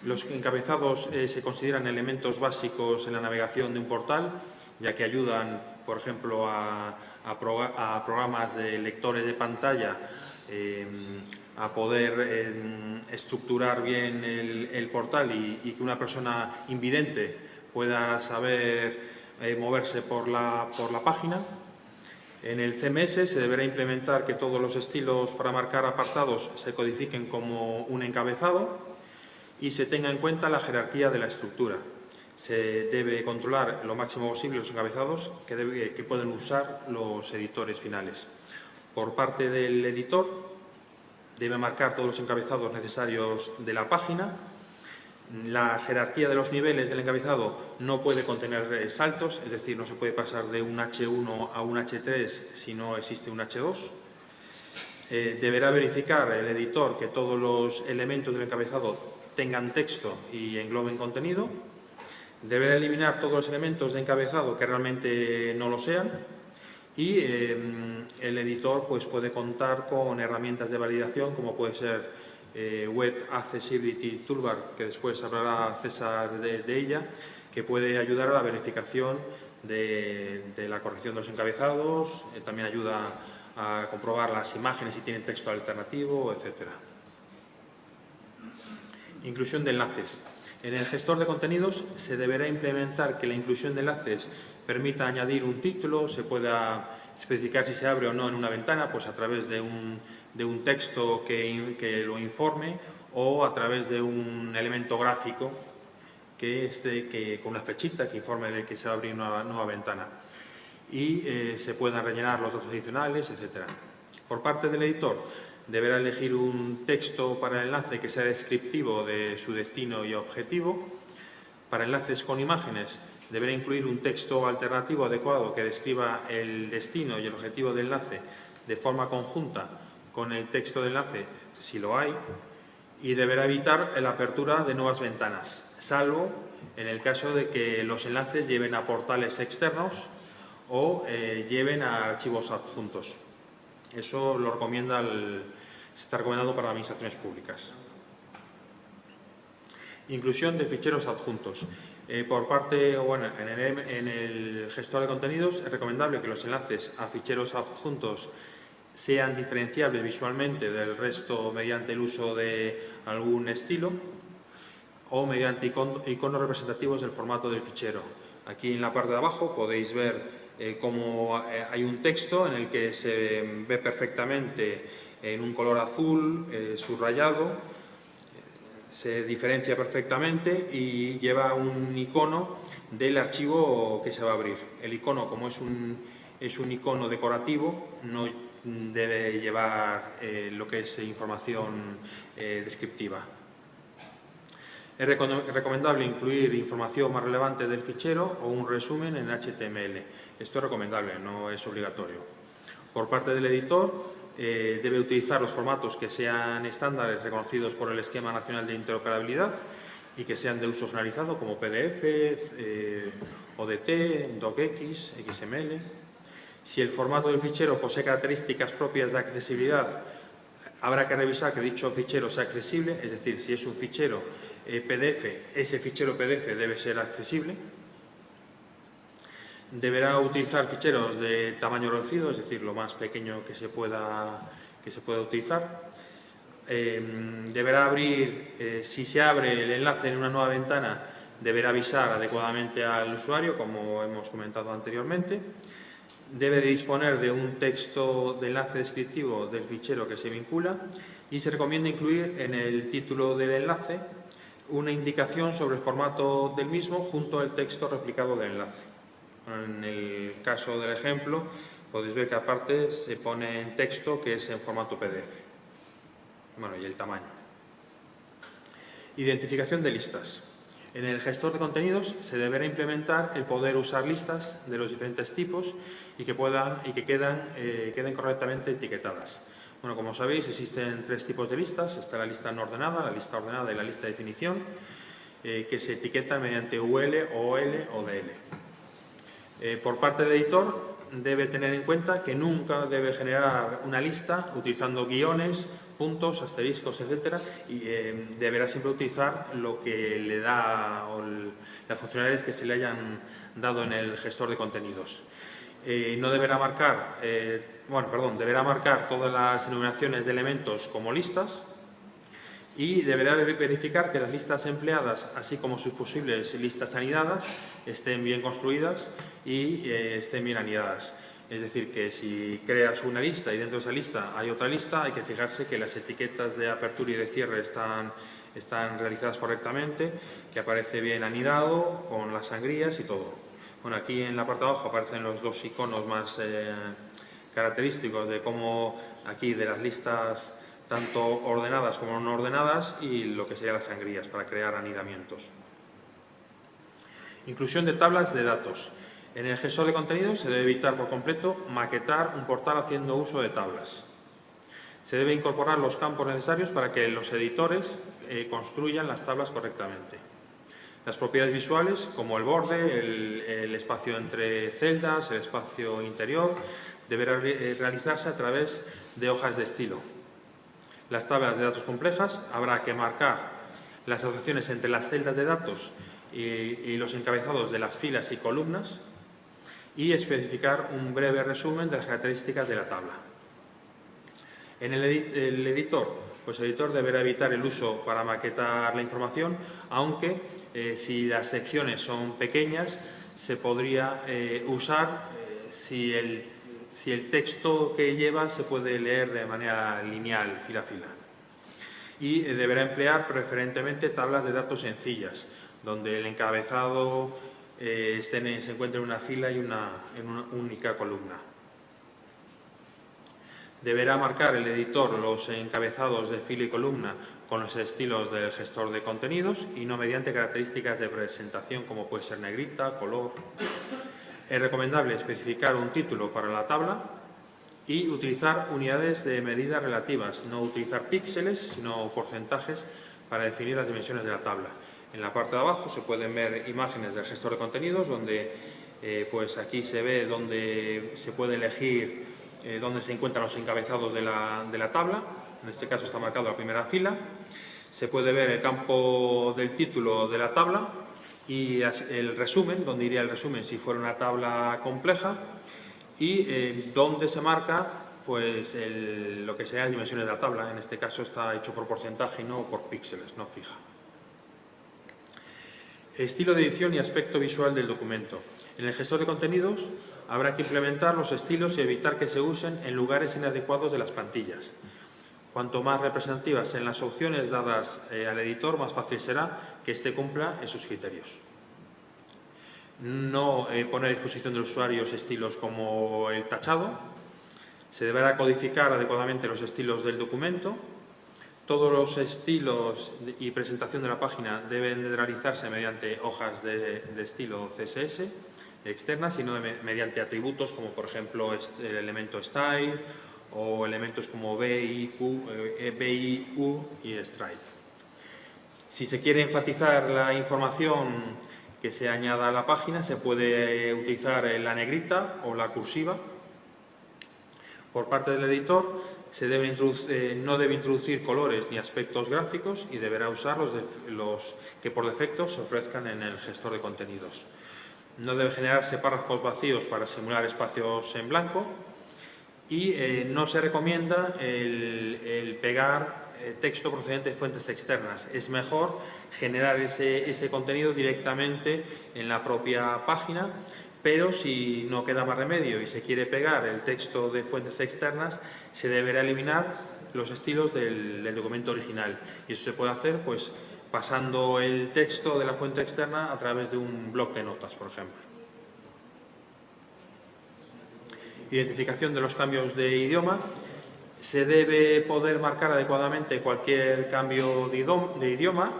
Los encabezados se consideran elementos básicos en la navegación de un portal, ya que ayudan, por ejemplo, a programas de lectores de pantalla a poder estructurar bien el portal y que una persona invidente pueda saber moverse por la página. En el CMS se deberá implementar que todos los estilos para marcar apartados se codifiquen como un encabezado y se tenga en cuenta la jerarquía de la estructura. Se debe controlar lo máximo posible los encabezados que pueden usar los editores finales. Por parte del editor, debe marcar todos los encabezados necesarios de la página. La jerarquía de los niveles del encabezado no puede contener saltos, es decir, no se puede pasar de un H1 a un H3 si no existe un H2. Deberá verificar el editor que todos los elementos del encabezado tengan texto y engloben contenido. Deberá eliminar todos los elementos de encabezado que realmente no lo sean. Y el editor pues, puede contar con herramientas de validación, como puede ser Web Accessibility Toolbar, que después hablará César de ella, que puede ayudar a la verificación de la corrección de los encabezados, también ayuda a comprobar las imágenes si tienen texto alternativo, etc. Inclusión de enlaces. En el gestor de contenidos se deberá implementar que la inclusión de enlaces permita añadir un título, se pueda especificar si se abre o no en una ventana, pues a través de un texto que lo informe, o a través de un elemento gráfico con una flechita que informe de que se va a abrir una nueva ventana. Y se puedan rellenar los datos adicionales, etc. Por parte del editor, deberá elegir un texto para el enlace que sea descriptivo de su destino y objetivo. Para enlaces con imágenes, deberá incluir un texto alternativo adecuado que describa el destino y el objetivo del enlace de forma conjunta con el texto de enlace, si lo hay, y deberá evitar la apertura de nuevas ventanas, salvo en el caso de que los enlaces lleven a portales externos o lleven a archivos adjuntos. Eso lo se está recomendando para las administraciones públicas. Inclusión de ficheros adjuntos. En el gestor de contenidos es recomendable que los enlaces a ficheros adjuntos sean diferenciables visualmente del resto mediante el uso de algún estilo o mediante iconos representativos del formato del fichero. Aquí en la parte de abajo podéis ver cómo hay un texto en el que se ve perfectamente en un color azul subrayado. Se diferencia perfectamente y lleva un icono del archivo que se va a abrir. El icono, como es un icono decorativo, no debe llevar lo que es información descriptiva. Es recomendable incluir información más relevante del fichero o un resumen en HTML. Esto es recomendable, no es obligatorio. Por parte del editor, debe utilizar los formatos que sean estándares reconocidos por el Esquema Nacional de Interoperabilidad y que sean de uso generalizado, como PDF, ODT, DocX, XML. Si el formato del fichero posee características propias de accesibilidad, habrá que revisar que dicho fichero sea accesible, es decir, si es un fichero PDF, ese fichero PDF debe ser accesible. Deberá utilizar ficheros de tamaño reducido, es decir, lo más pequeño que se pueda utilizar. Deberá abrir, si se abre el enlace en una nueva ventana, deberá avisar adecuadamente al usuario, como hemos comentado anteriormente. debe de disponer de un texto de enlace descriptivo del fichero que se vincula y se recomienda incluir en el título del enlace una indicación sobre el formato del mismo junto al texto replicado del enlace. En el caso del ejemplo, podéis ver que aparte se pone en texto que es en formato PDF. Bueno, y el tamaño. Identificación de listas. En el gestor de contenidos se deberá implementar el poder usar listas de los diferentes tipos y que queden correctamente etiquetadas. Bueno, como sabéis, existen 3 tipos de listas. Está la lista no ordenada, la lista ordenada y la lista de definición, que se etiquetan mediante UL, OL o DL. Por parte del editor, debe tener en cuenta que nunca debe generar una lista utilizando guiones, puntos, asteriscos, etcétera, y deberá siempre utilizar lo que le da o las funcionalidades que se le hayan dado en el gestor de contenidos. No deberá marcar, deberá marcar todas las enumeraciones de elementos como listas y deberá verificar que las listas empleadas, así como sus posibles listas anidadas, estén bien construidas y estén bien anidadas. Es decir, que si creas una lista y dentro de esa lista hay otra lista, hay que fijarse que las etiquetas de apertura y de cierre están realizadas correctamente, que aparece bien anidado con las sangrías y todo. Bueno, aquí en la parte de abajo aparecen los 2 iconos más característicos de cómo aquí de las listas tanto ordenadas como no ordenadas y lo que serían las sangrías para crear anidamientos. Inclusión de tablas de datos. En el gestor de contenidos se debe evitar por completo maquetar un portal haciendo uso de tablas. Se debe incorporar los campos necesarios para que los editores construyan las tablas correctamente. Las propiedades visuales, como el borde, el espacio entre celdas, el espacio interior, deberán realizarse a través de hojas de estilo. Las tablas de datos complejas habrá que marcar las asociaciones entre las celdas de datos y los encabezados de las filas y columnas y especificar un breve resumen de las características de la tabla. En el editor, pues el editor deberá evitar el uso para maquetar la información, aunque si las secciones son pequeñas se podría usar si el texto que lleva se puede leer de manera lineal, fila a fila. Y deberá emplear preferentemente tablas de datos sencillas, donde el encabezado se encuentre en una fila y en una única columna. Deberá marcar el editor los encabezados de fila y columna con los estilos del gestor de contenidos y no mediante características de presentación como puede ser negrita, color. Es recomendable especificar un título para la tabla y utilizar unidades de medida relativas, no utilizar píxeles, sino porcentajes para definir las dimensiones de la tabla. En la parte de abajo se pueden ver imágenes del gestor de contenidos, donde pues aquí se ve donde se puede elegir dónde se encuentran los encabezados de la tabla. En este caso está marcado la primera fila. Se puede ver el campo del título de la tabla y el resumen, donde iría el resumen si fuera una tabla compleja, y donde se marca pues lo que serían las dimensiones de la tabla. En este caso está hecho por porcentaje y no por píxeles, no fija. Estilo de edición y aspecto visual del documento. En el gestor de contenidos habrá que implementar los estilos y evitar que se usen en lugares inadecuados de las plantillas. Cuanto más representativas sean las opciones dadas al editor, más fácil será que éste cumpla esos criterios. No poner a disposición de los usuarios estilos como el tachado. Se deberá codificar adecuadamente los estilos del documento. Todos los estilos y presentación de la página deben de realizarse mediante hojas de estilo CSS externas y no mediante atributos como por ejemplo el elemento style o elementos como BIQ y stripe. Si se quiere enfatizar la información que se añada a la página, se puede utilizar la negrita o la cursiva. Por parte del editor, no debe introducir colores ni aspectos gráficos y deberá usar los que por defecto se ofrezcan en el gestor de contenidos. No debe generarse párrafos vacíos para simular espacios en blanco y no se recomienda el pegar texto procedente de fuentes externas. Es mejor generar ese contenido directamente en la propia página pero si no queda más remedio y se quiere pegar el texto de fuentes externas, se deberá eliminar los estilos del documento original. Y eso se puede hacer pues pasando el texto de la fuente externa a través de un bloc de notas, por ejemplo. Identificación de los cambios de idioma. Se debe poder marcar adecuadamente cualquier cambio de idioma.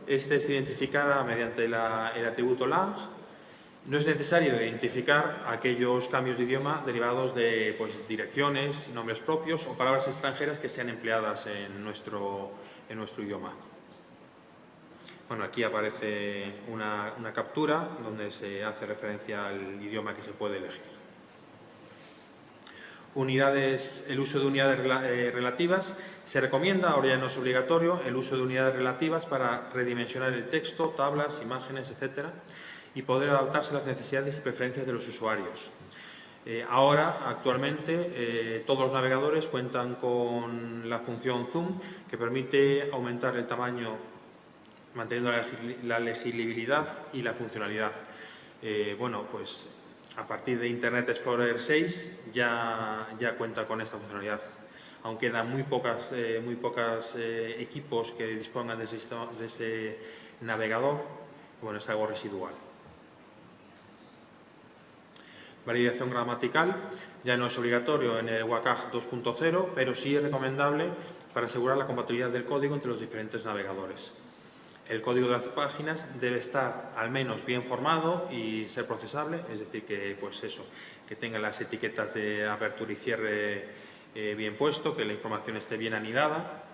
Este se identificará mediante el atributo lang. No es necesario identificar aquellos cambios de idioma derivados de direcciones, nombres propios o palabras extranjeras que sean empleadas en nuestro idioma. Bueno, aquí aparece una captura donde se hace referencia al idioma que se puede elegir. El uso de unidades relativas. Se recomienda, ahora ya no es obligatorio, el uso de unidades relativas para redimensionar el texto, tablas, imágenes, etc. y poder adaptarse a las necesidades y preferencias de los usuarios. Actualmente, todos los navegadores cuentan con la función zoom, que permite aumentar el tamaño manteniendo la legibilidad y la funcionalidad. A partir de Internet Explorer 6 ya cuenta con esta funcionalidad. Aún quedan muy pocos equipos que dispongan de ese navegador. Bueno, es algo residual. Validación gramatical. Ya no es obligatorio en el WCAG 2.0, pero sí es recomendable para asegurar la compatibilidad del código entre los diferentes navegadores. El código de las páginas debe estar al menos bien formado y ser procesable, es decir, que tenga las etiquetas de apertura y cierre bien puesto, que la información esté bien anidada.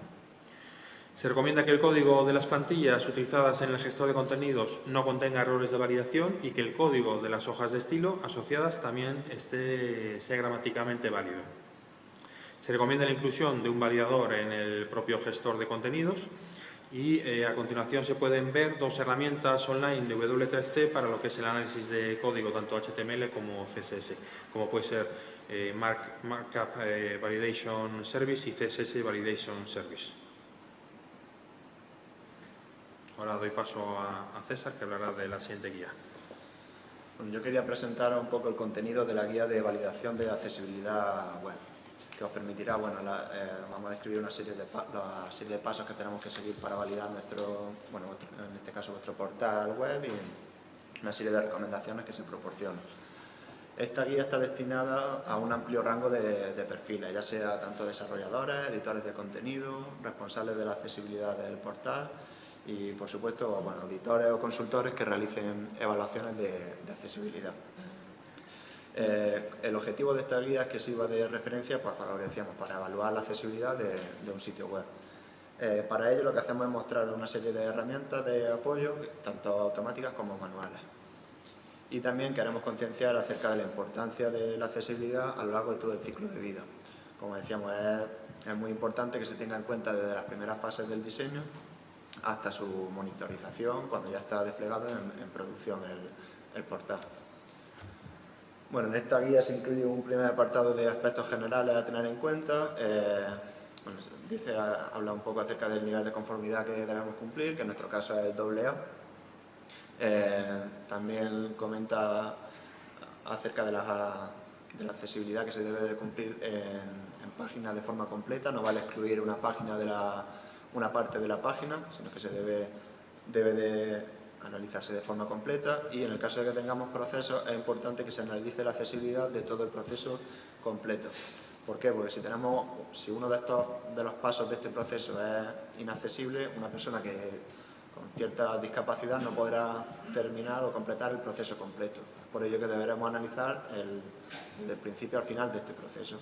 Se recomienda que el código de las plantillas utilizadas en el gestor de contenidos no contenga errores de validación y que el código de las hojas de estilo asociadas también sea gramaticalmente válido. Se recomienda la inclusión de un validador en el propio gestor de contenidos. Y a continuación se pueden ver dos herramientas online de W3C para lo que es el análisis de código, tanto HTML como CSS, como puede ser Markup Validation Service y CSS Validation Service. Ahora doy paso a César, que hablará de la siguiente guía. Bueno, yo quería presentar un poco el contenido de la guía de validación de accesibilidad web, que os permitirá, vamos a describir la serie de pasos que tenemos que seguir para validar en este caso vuestro portal web y una serie de recomendaciones que se proporcionan. Esta guía está destinada a un amplio rango de perfiles, ya sea tanto desarrolladores, editores de contenido, responsables de la accesibilidad del portal y, por supuesto, auditores o consultores que realicen evaluaciones de accesibilidad. El objetivo de esta guía es que sirva de referencia para lo que decíamos, para evaluar la accesibilidad de un sitio web. Para ello lo que hacemos es mostrar una serie de herramientas de apoyo, tanto automáticas como manuales. Y también queremos concienciar acerca de la importancia de la accesibilidad a lo largo de todo el ciclo de vida. Como decíamos, es muy importante que se tenga en cuenta desde las primeras fases del diseño hasta su monitorización cuando ya está desplegado en producción el portal. Bueno, en esta guía se incluye un primer apartado de aspectos generales a tener en cuenta. Habla un poco acerca del nivel de conformidad que debemos cumplir, que en nuestro caso es el AA. También comenta acerca de la accesibilidad que se debe de cumplir en páginas de forma completa. No vale excluir una parte de la página, sino que se debe de analizarse de forma completa, y en el caso de que tengamos procesos es importante que se analice la accesibilidad de todo el proceso completo. ¿Por qué? Porque si uno de los pasos de este proceso es inaccesible, una persona que con cierta discapacidad no podrá terminar o completar el proceso completo. Por ello que deberemos analizar desde el principio al final de este proceso.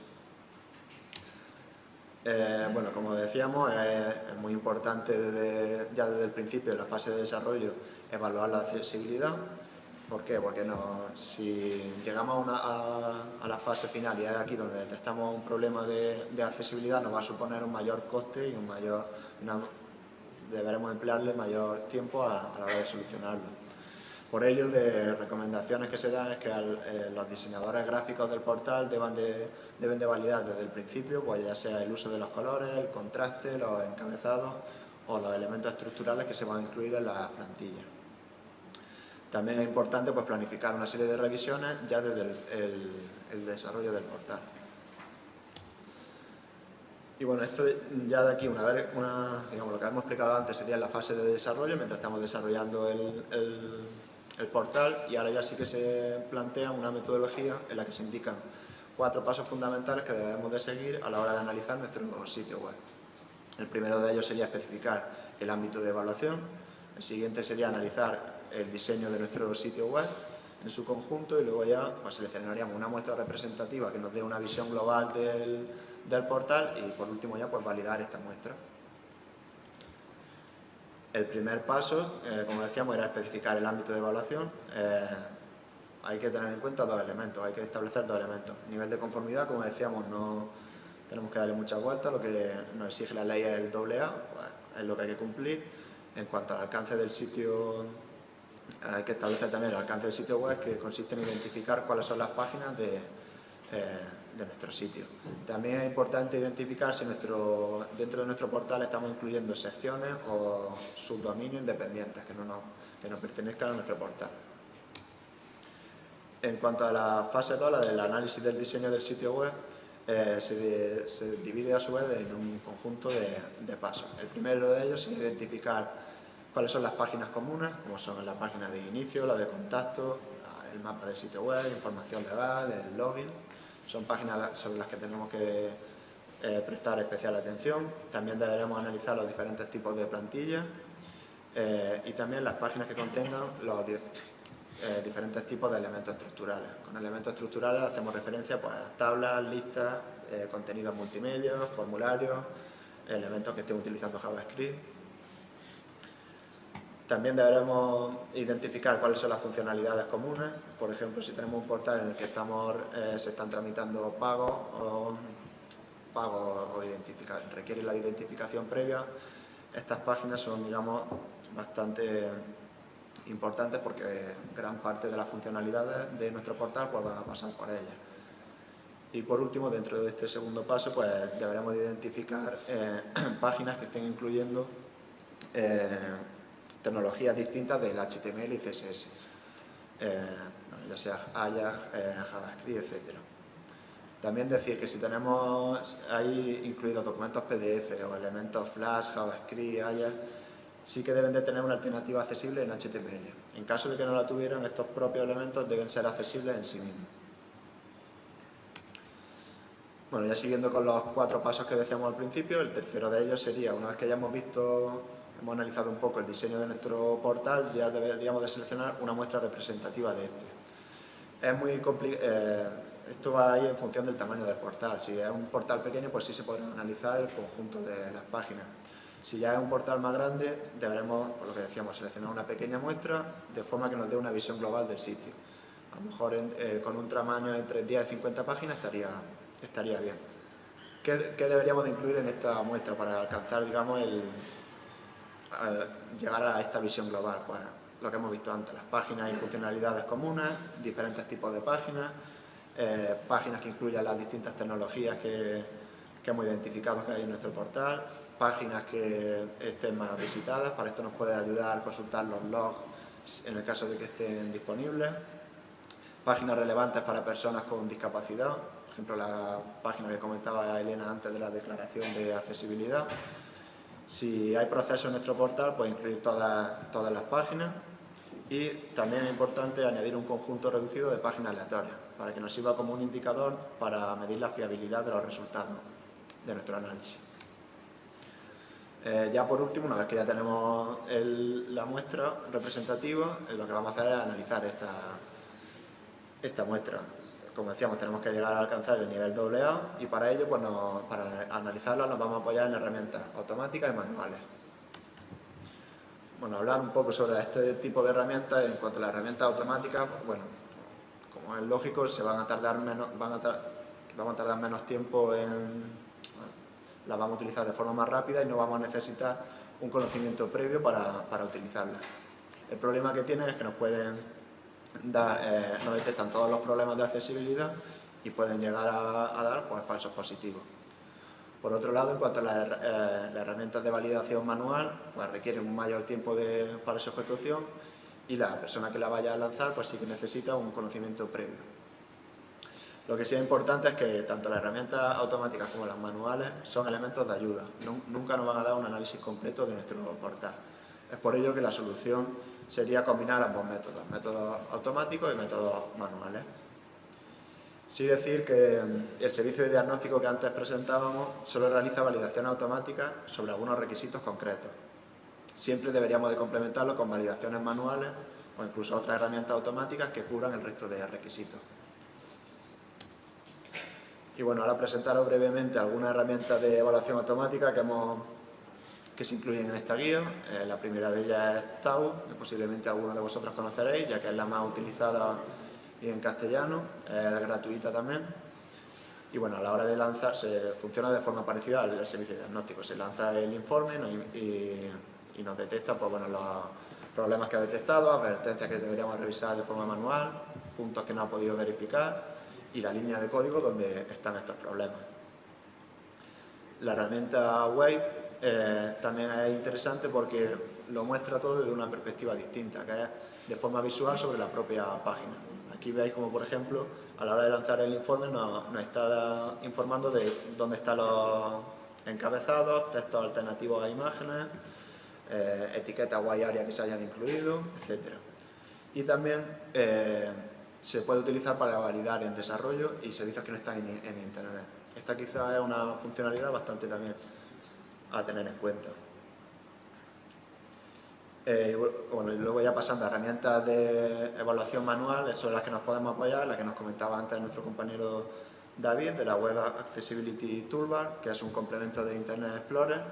Como decíamos, es muy importante ya desde el principio, en la fase de desarrollo, evaluar la accesibilidad. ¿Por qué? Porque si llegamos a la fase final y es aquí donde detectamos un problema de accesibilidad, nos va a suponer un mayor coste y deberemos emplearle mayor tiempo a la hora de solucionarlo. Por ello, de recomendaciones que se dan es que los diseñadores gráficos del portal deben de validar desde el principio, pues ya sea el uso de los colores, el contraste, los encabezados o los elementos estructurales que se van a incluir en la plantilla. También es importante pues, planificar una serie de revisiones ya desde el desarrollo del portal. Y bueno, esto ya de aquí, digamos, lo que hemos explicado antes sería la fase de desarrollo, mientras estamos desarrollando el portal, y ahora ya sí que se plantea una metodología en la que se indican 4 pasos fundamentales que debemos de seguir a la hora de analizar nuestro sitio web. El primero de ellos sería especificar el ámbito de evaluación, el siguiente sería analizar el diseño de nuestro sitio web en su conjunto, y luego ya pues, seleccionaríamos una muestra representativa que nos dé una visión global del portal, y por último ya pues validar esta muestra. El primer paso, como decíamos, era especificar el ámbito de evaluación. Hay que tener en cuenta 2 elementos, hay que establecer 2 elementos. Nivel de conformidad, como decíamos, no tenemos que darle muchas vueltas, lo que nos exige la ley es el AA, pues, es lo que hay que cumplir. En cuanto al alcance del sitio, hay que establecer también el alcance del sitio web, que consiste en identificar cuáles son las páginas de nuestro sitio. También es importante identificar si dentro de nuestro portal estamos incluyendo secciones o subdominios independientes que no pertenezcan a nuestro portal. En cuanto a la fase 2, la del análisis del diseño del sitio web, se divide a su vez en un conjunto de pasos. El primero de ellos es identificar cuáles son las páginas comunes, como son la página de inicio, la de contacto, el mapa del sitio web, información legal, el login. Son páginas sobre las que tenemos que prestar especial atención. También deberemos analizar los diferentes tipos de plantillas y también las páginas que contengan los diferentes tipos de elementos estructurales. Con elementos estructurales hacemos referencia pues, a tablas, listas, contenidos multimedia, formularios, elementos que estén utilizando JavaScript. También deberemos identificar cuáles son las funcionalidades comunes. Por ejemplo, si tenemos un portal en el que se están tramitando pagos o requiere la identificación previa, estas páginas son, digamos, bastante importantes porque gran parte de las funcionalidades de nuestro portal pues, van a pasar por ellas. Y por último, dentro de este segundo paso, pues deberemos identificar páginas que estén incluyendo tecnologías distintas del HTML y CSS, ya sea Ajax, JavaScript, etc. También decir que si tenemos ahí incluidos documentos PDF o elementos Flash, JavaScript, Ajax, sí que deben de tener una alternativa accesible en HTML. En caso de que no la tuvieran, estos propios elementos deben ser accesibles en sí mismos. Bueno, ya siguiendo con los 4 pasos que decíamos al principio, el tercero de ellos sería, una vez que hayamos hemos analizado un poco el diseño de nuestro portal, ya deberíamos de seleccionar una muestra representativa de este. Es muy complicado, esto va ahí en función del tamaño del portal. Si es un portal pequeño, pues sí se podrá analizar el conjunto de las páginas. Si ya es un portal más grande, deberemos, por lo que decíamos, seleccionar una pequeña muestra de forma que nos dé una visión global del sitio. A lo mejor con un tamaño entre 10 y 50 páginas estaría bien. ¿Qué deberíamos de incluir en esta muestra para alcanzar, digamos, llegar a esta visión global? Pues lo que hemos visto antes, las páginas y funcionalidades comunes, diferentes tipos de páginas, páginas que incluyan las distintas tecnologías que hemos identificado que hay en nuestro portal, páginas que estén más visitadas. Para esto nos puede ayudar a consultar los logs en el caso de que estén disponibles, páginas relevantes para personas con discapacidad, por ejemplo la página que comentaba Elena antes de la declaración de accesibilidad. Si hay procesos en nuestro portal, pues incluir todas las páginas, y también es importante añadir un conjunto reducido de páginas aleatorias para que nos sirva como un indicador para medir la fiabilidad de los resultados de nuestro análisis. Ya por último, una vez que ya tenemos la muestra representativa, lo que vamos a hacer es analizar esta muestra. Como decíamos, tenemos que llegar a alcanzar el nivel AA, y para ello, pues para analizarla, nos vamos a apoyar en herramientas automáticas y manuales. Bueno, hablar un poco sobre este tipo de herramientas. En cuanto a las herramientas automáticas, bueno, como es lógico, vamos a tardar menos tiempo las vamos a utilizar de forma más rápida y no vamos a necesitar un conocimiento previo para utilizarlas. El problema que tienen es que nos detectan todos los problemas de accesibilidad y pueden llegar a dar pues, falsos positivos. Por otro lado, en cuanto a las herramientas de validación manual, pues requieren un mayor tiempo para su ejecución y la persona que la vaya a lanzar pues sí que necesita un conocimiento previo. Lo que sí es importante es que tanto las herramientas automáticas como las manuales son elementos de ayuda. Nunca nos van a dar un análisis completo de nuestro portal. Es por ello que la solución sería combinar ambos métodos, métodos automáticos y métodos manuales. Sí decir que el servicio de diagnóstico que antes presentábamos solo realiza validaciones automáticas sobre algunos requisitos concretos. Siempre deberíamos de complementarlo con validaciones manuales o incluso otras herramientas automáticas que cubran el resto de requisitos. Y bueno, ahora presentaros brevemente algunas herramientas de evaluación automática que se incluyen en esta guía. La primera de ellas es TAU, que posiblemente algunos de vosotros conoceréis, ya que es la más utilizada y en castellano, es gratuita también. Y bueno, a la hora de lanzarse funciona de forma parecida al servicio de diagnóstico. Se lanza el informe y nos detecta pues, bueno, los problemas que ha detectado, advertencias que deberíamos revisar de forma manual, puntos que no ha podido verificar y la línea de código donde están estos problemas. La herramienta Wave también es interesante porque lo muestra todo desde una perspectiva distinta, que es de forma visual sobre la propia página. Aquí veis como, por ejemplo, a la hora de lanzar el informe nos está informando de dónde están los encabezados, textos alternativos a imágenes, etiquetas o áreas que se hayan incluido, etc. Y también se puede utilizar para validar en desarrollo y servicios que no están en Internet. Esta quizá es una funcionalidad bastante también a tener en cuenta. Bueno, y luego ya pasando a herramientas de evaluación manual, sobre las que nos podemos apoyar, la que nos comentaba antes nuestro compañero David, de la Web Accessibility Toolbar, que es un complemento de Internet Explorer,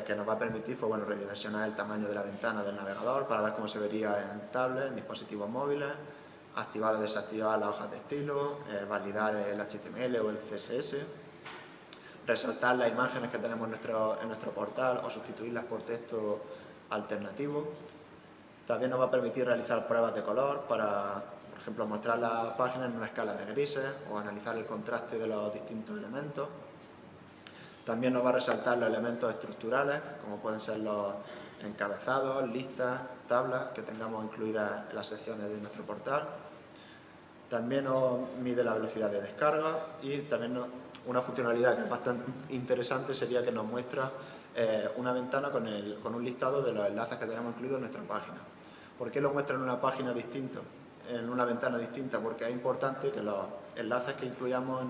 que nos va a permitir pues, bueno, redimensionar el tamaño de la ventana del navegador para ver cómo se vería en tablets, en dispositivos móviles, activar o desactivar las hojas de estilo, validar el HTML o el CSS, resaltar las imágenes que tenemos en nuestro portal o sustituirlas por texto alternativo. También nos va a permitir realizar pruebas de color para, por ejemplo, mostrar la página en una escala de grises o analizar el contraste de los distintos elementos. También nos va a resaltar los elementos estructurales, como pueden ser los encabezados, listas, tablas que tengamos incluidas en las secciones de nuestro portal. También nos mide la velocidad de descarga y también una funcionalidad que es bastante interesante sería que nos muestra una ventana con un listado de los enlaces que tenemos incluidos en nuestra página. ¿Por qué lo muestra en una página distinta, en una ventana distinta? Porque es importante que los enlaces que incluyamos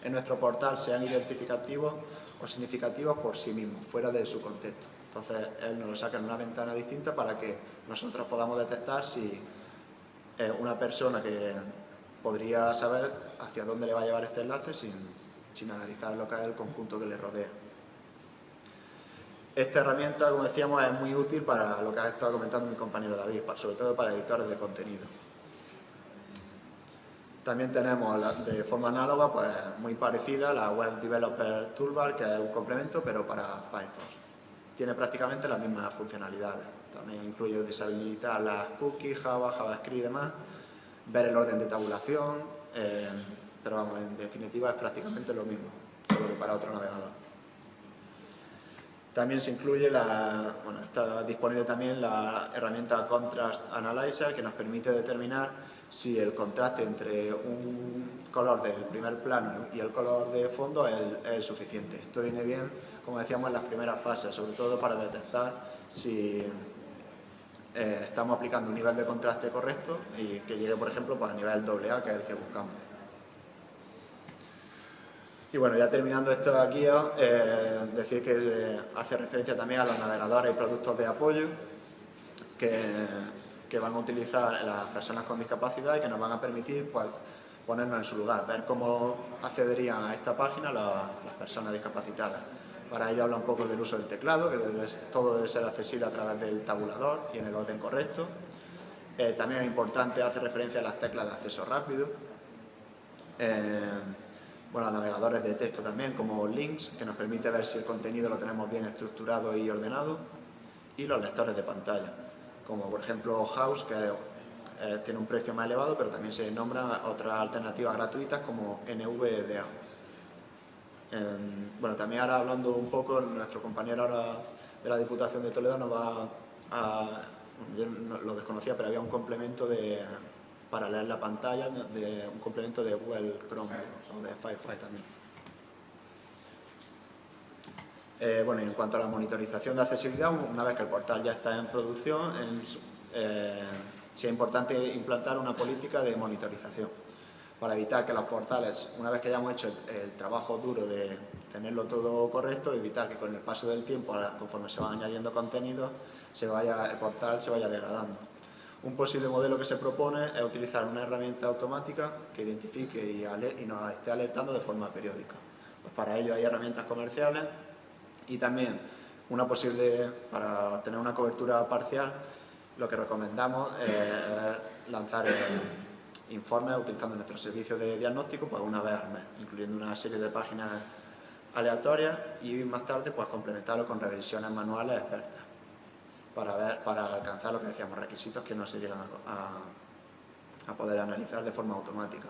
en nuestro portal sean identificativos o significativos por sí mismos, fuera de su contexto. Entonces, él nos lo saca en una ventana distinta para que nosotros podamos detectar si una persona que podría saber hacia dónde le va a llevar este enlace sin analizar lo que es el conjunto que le rodea. Esta herramienta, como decíamos, es muy útil para lo que ha estado comentando mi compañero David, sobre todo para editores de contenido. También tenemos de forma análoga, pues muy parecida, la Web Developer Toolbar, que es un complemento, pero para Firefox. Tiene prácticamente las mismas funcionalidades. También incluye deshabilitar las cookies, Java, JavaScript y demás, ver el orden de tabulación, pero vamos, en definitiva es prácticamente lo mismo, solo que para otro navegador. También se incluye está disponible también la herramienta Contrast Analyzer, que nos permite determinar si el contraste entre un color del primer plano y el color de fondo es suficiente. Esto viene bien, como decíamos, en las primeras fases, sobre todo para detectar si estamos aplicando un nivel de contraste correcto y que llegue, por ejemplo, pues, a nivel AA, que es el que buscamos. Y bueno, ya terminando esta guía, decir que hace referencia también a los navegadores y productos de apoyo que van a utilizar las personas con discapacidad y que nos van a permitir pues, ponernos en su lugar, ver cómo accederían a esta página las personas discapacitadas. Para ello habla un poco del uso del teclado, que todo debe ser accesible a través del tabulador y en el orden correcto. También es importante, hace referencia a las teclas de acceso rápido. Bueno, navegadores de texto también, como links, que nos permite ver si el contenido lo tenemos bien estructurado y ordenado. Y los lectores de pantalla, como por ejemplo House, que tiene un precio más elevado, pero también se nombran otras alternativas gratuitas como NVDA. Bueno, también ahora hablando un poco, nuestro compañero ahora de la Diputación de Toledo nos yo no, lo desconocía, pero había un complemento para leer la pantalla, un complemento de Google Chrome o de Firefox también. Bueno, y en cuanto a la monitorización de accesibilidad, una vez que el portal ya está en producción, sí es importante implantar una política de monitorización para evitar que los portales, una vez que hayamos hecho el trabajo duro de tenerlo todo correcto, evitar que con el paso del tiempo, conforme se van añadiendo contenidos, el portal se vaya degradando. Un posible modelo que se propone es utilizar una herramienta automática que identifique y nos esté alertando de forma periódica. Pues para ello hay herramientas comerciales y también para tener una cobertura parcial, lo que recomendamos es lanzar informes utilizando nuestros servicios de diagnóstico pues una vez al mes, incluyendo una serie de páginas aleatorias y más tarde pues complementarlo con revisiones manuales expertas para alcanzar lo que decíamos, requisitos que no se llegan a poder analizar de forma automática.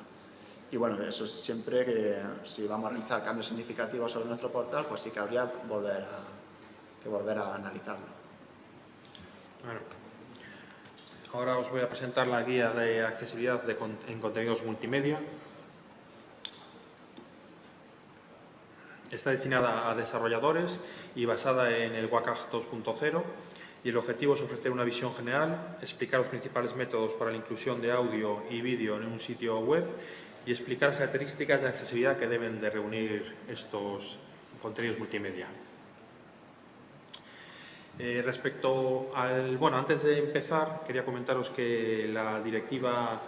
Y bueno, eso siempre que si vamos a realizar cambios significativos sobre nuestro portal, pues sí que habría que volver a analizarlo. Bueno, ahora os voy a presentar la guía de accesibilidad en contenidos multimedia. Está destinada a desarrolladores y basada en el WCAG 2.0 y el objetivo es ofrecer una visión general, explicar los principales métodos para la inclusión de audio y vídeo en un sitio web y explicar las características de accesibilidad que deben de reunir estos contenidos multimedia. Antes de empezar, quería comentaros que la directiva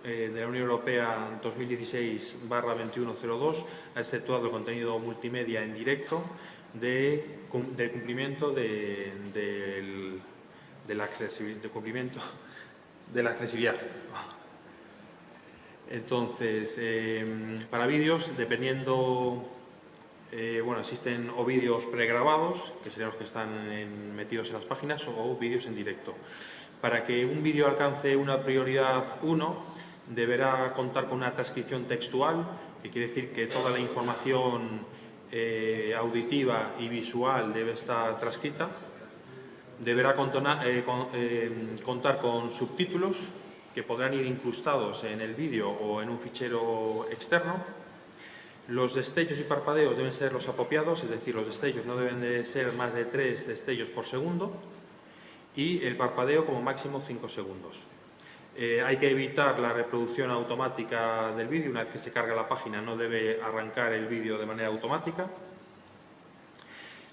de la Unión Europea 2016/2102 ha exceptuado el contenido multimedia en directo del cumplimiento de la accesibilidad. Entonces, para vídeos, dependiendo, existen o vídeos pregrabados, que serían los que están metidos en las páginas, o vídeos en directo. Para que un vídeo alcance una prioridad 1, deberá contar con una transcripción textual, que quiere decir que toda la información auditiva y visual debe estar transcrita. Deberá contar con subtítulos que podrán ir incrustados en el vídeo o en un fichero externo. Los destellos y parpadeos deben ser los apropiados, es decir, los destellos no deben de ser más de 3 destellos por segundo y el parpadeo como máximo 5 segundos. Hay que evitar la reproducción automática del vídeo. Una vez que se carga la página no debe arrancar el vídeo de manera automática.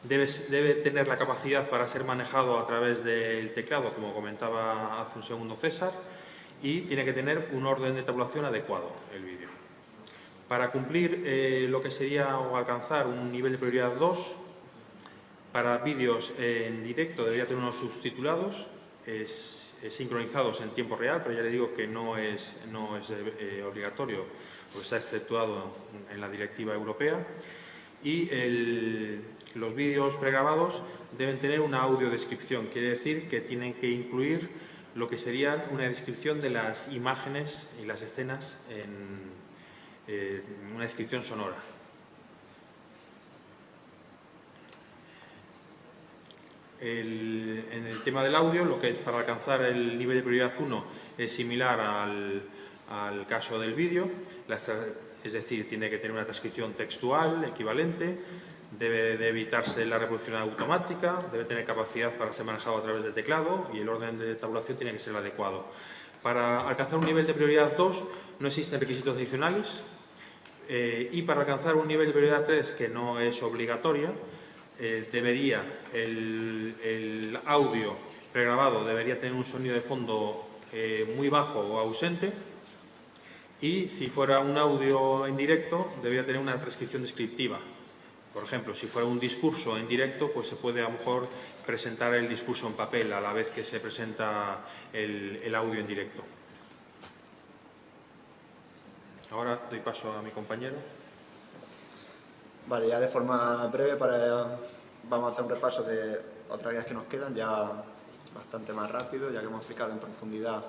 Debe tener la capacidad para ser manejado a través del teclado, como comentaba hace un segundo César, y tiene que tener un orden de tabulación adecuado el vídeo. Para cumplir lo que sería o alcanzar un nivel de prioridad 2, para vídeos en directo debería tener unos subtitulados sincronizados en tiempo real, pero ya le digo que no es obligatorio, porque está exceptuado en la directiva europea. Y los vídeos pregrabados deben tener una audiodescripción, quiere decir que tienen que incluir lo que sería una descripción de las imágenes y las escenas en una descripción sonora. En el tema del audio, lo que es para alcanzar el nivel de prioridad 1 es similar al caso del vídeo, es decir, tiene que tener una transcripción textual equivalente, debe de evitarse la reproducción automática, debe tener capacidad para ser manejado a través del teclado y el orden de tabulación tiene que ser el adecuado. Para alcanzar un nivel de prioridad 2 no existen requisitos adicionales y para alcanzar un nivel de prioridad 3 que no es obligatoria, debería el audio pregrabado debería tener un sonido de fondo muy bajo o ausente y si fuera un audio en directo debería tener una transcripción descriptiva. Por ejemplo, si fuera un discurso en directo, pues se puede a lo mejor presentar el discurso en papel a la vez que se presenta el audio en directo. Ahora doy paso a mi compañero. Vale, ya de forma breve vamos a hacer un repaso de otras guías que nos quedan, ya bastante más rápido, ya que hemos explicado en profundidad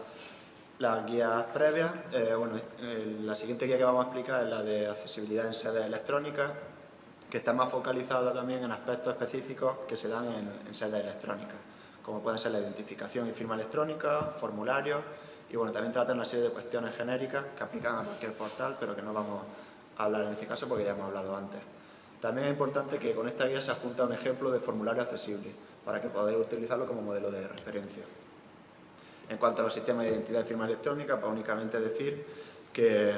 las guías previas. La siguiente guía que vamos a explicar es la de accesibilidad en sedes electrónicas, que está más focalizada también en aspectos específicos que se dan en sedes electrónicas, como pueden ser la identificación y firma electrónica, formularios, y bueno, también trata una serie de cuestiones genéricas que aplican a cualquier portal, pero que no vamos a hablar en este caso porque ya hemos hablado antes. También es importante que con esta guía se adjunta un ejemplo de formulario accesible, para que podáis utilizarlo como modelo de referencia. En cuanto a los sistemas de identidad y firma electrónica, pues únicamente decir que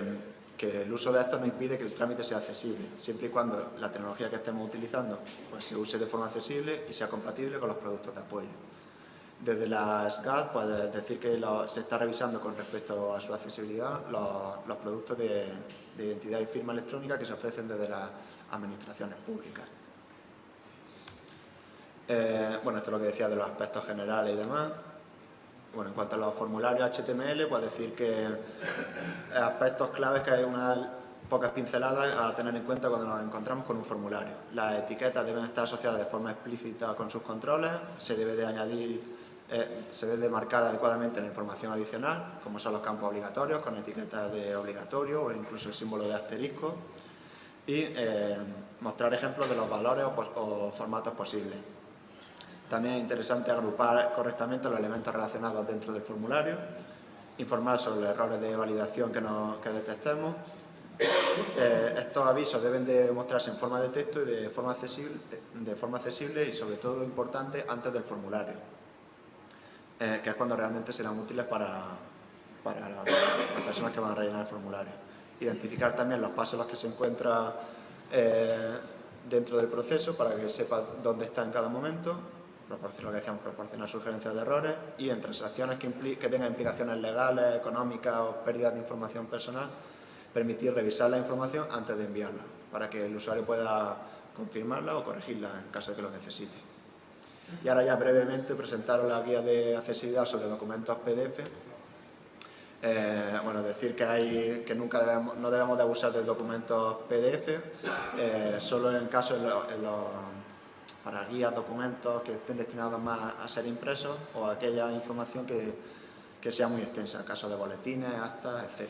el uso de estos no impide que el trámite sea accesible, siempre y cuando la tecnología que estemos utilizando pues, se use de forma accesible y sea compatible con los productos de apoyo. Desde la SGAD, pues decir que se está revisando con respecto a su accesibilidad los productos de identidad y firma electrónica que se ofrecen desde las administraciones públicas. Bueno, esto es lo que decía de los aspectos generales y demás. Bueno, en cuanto a los formularios HTML, pues decir que aspectos claves que hay unas pocas pinceladas a tener en cuenta cuando nos encontramos con un formulario. Las etiquetas deben estar asociadas de forma explícita con sus controles, se debe de marcar adecuadamente la información adicional, como son los campos obligatorios, con etiquetas de obligatorio o incluso el símbolo de asterisco, y mostrar ejemplos de los valores o formatos posibles. También es interesante agrupar correctamente los elementos relacionados dentro del formulario, informar sobre los errores de validación que detectemos. Estos avisos deben de mostrarse en forma de texto y de forma accesible y sobre todo importante antes del formulario, que es cuando realmente serán útiles para las personas que van a rellenar el formulario. Identificar también los pasos en los que se encuentra dentro del proceso para que sepa dónde está en cada momento. Lo que decíamos, proporcionar sugerencias de errores, y en transacciones que tengan implicaciones legales, económicas o pérdidas de información personal, permitir revisar la información antes de enviarla, para que el usuario pueda confirmarla o corregirla en caso de que lo necesite. Y ahora ya brevemente presentaros la guía de accesibilidad sobre documentos PDF. Bueno, decir que no debemos de abusar de documentos PDF, solo en caso para guías, documentos que estén destinados más a ser impresos o aquella información que sea muy extensa, en caso de boletines, actas, etc.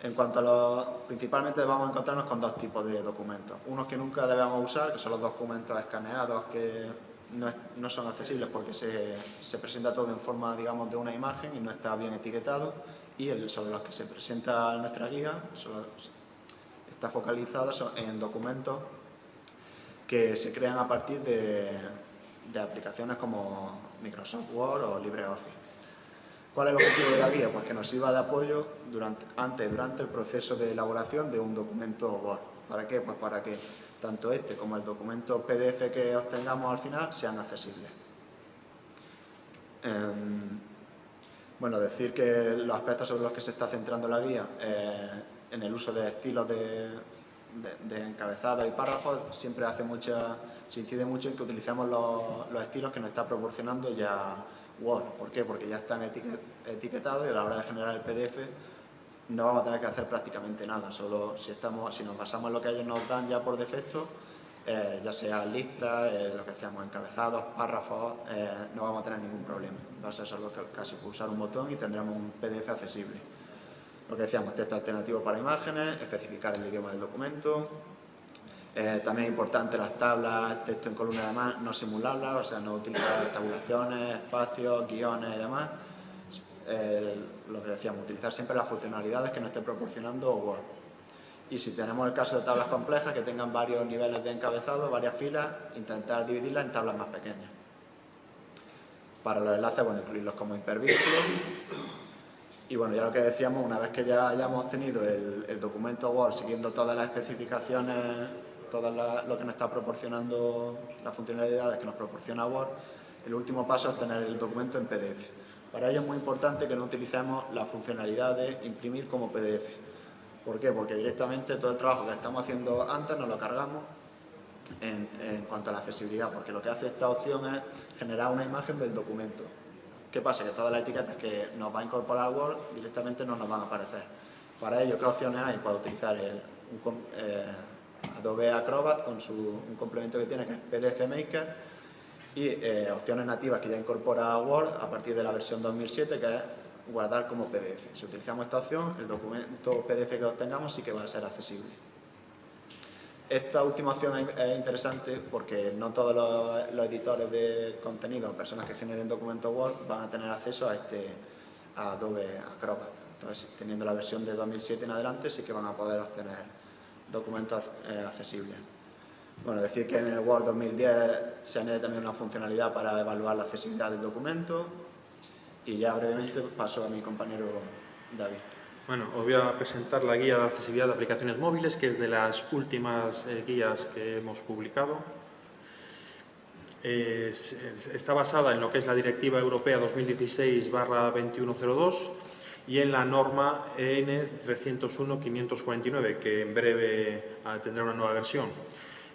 En cuanto principalmente vamos a encontrarnos con dos tipos de documentos. Unos que nunca debemos usar, que son los documentos escaneados que no son accesibles porque se presenta todo en forma, digamos, de una imagen y no está bien etiquetado, y sobre los que se presenta nuestra guía está focalizado en documentos que se crean a partir de aplicaciones como Microsoft Word o LibreOffice. ¿Cuál es el objetivo de la guía? Pues que nos sirva de apoyo antes y durante el proceso de elaboración de un documento Word. ¿Para qué? Pues para que tanto este como el documento PDF que obtengamos al final sean accesibles. Bueno, decir que los aspectos sobre los que se está centrando la guía en el uso de estilos de encabezados y párrafos siempre se incide mucho en que utilicemos los estilos que nos está proporcionando ya Word. ¿Por qué? Porque ya están etiquetados y a la hora de generar el PDF no vamos a tener que hacer prácticamente nada, solo si nos basamos en lo que ellos nos dan ya por defecto, ya sea listas, lo que decíamos, encabezados, párrafos, no vamos a tener ningún problema. Va a ser solo casi pulsar un botón y tendremos un PDF accesible. Lo que decíamos, texto alternativo para imágenes, especificar el idioma del documento. También es importante las tablas, texto en columna y demás, no simularlas, o sea, no utilizar tabulaciones, espacios, guiones y demás. Lo que decíamos, utilizar siempre las funcionalidades que nos esté proporcionando Word. Y si tenemos el caso de tablas complejas que tengan varios niveles de encabezado, varias filas, intentar dividirlas en tablas más pequeñas. Para los enlaces, bueno, incluirlos como hipervínculos. Y bueno, ya lo que decíamos, una vez que ya hayamos tenido el documento Word siguiendo todas las especificaciones, todo lo que nos está proporcionando, las funcionalidades que nos proporciona Word, el último paso es tener el documento en PDF. Para ello es muy importante que no utilicemos la funcionalidad de imprimir como PDF. ¿Por qué? Porque directamente todo el trabajo que estamos haciendo antes nos lo cargamos en cuanto a la accesibilidad, porque lo que hace esta opción es generar una imagen del documento. ¿Qué pasa? Que todas las etiquetas que nos va a incorporar Word directamente no nos van a aparecer. Para ello, ¿qué opciones hay? Pues utilizar Adobe Acrobat con un complemento que tiene, que es PDF Maker, y opciones nativas que ya incorpora Word a partir de la versión 2007, que es guardar como PDF. Si utilizamos esta opción, el documento PDF que obtengamos sí que va a ser accesible. Esta última opción es interesante porque no todos los editores de contenido o personas que generen documentos Word van a tener acceso a Adobe Acrobat. Entonces, teniendo la versión de 2007 en adelante, sí que van a poder obtener documentos accesibles. Bueno, decir que en el Word 2010 se añade también una funcionalidad para evaluar la accesibilidad del documento. Y ya brevemente paso a mi compañero David. Bueno, os voy a presentar la guía de accesibilidad de aplicaciones móviles, que es de las últimas guías que hemos publicado. Está basada en lo que es la Directiva Europea 2016/2102 y en la norma EN 301/549, que en breve tendrá una nueva versión.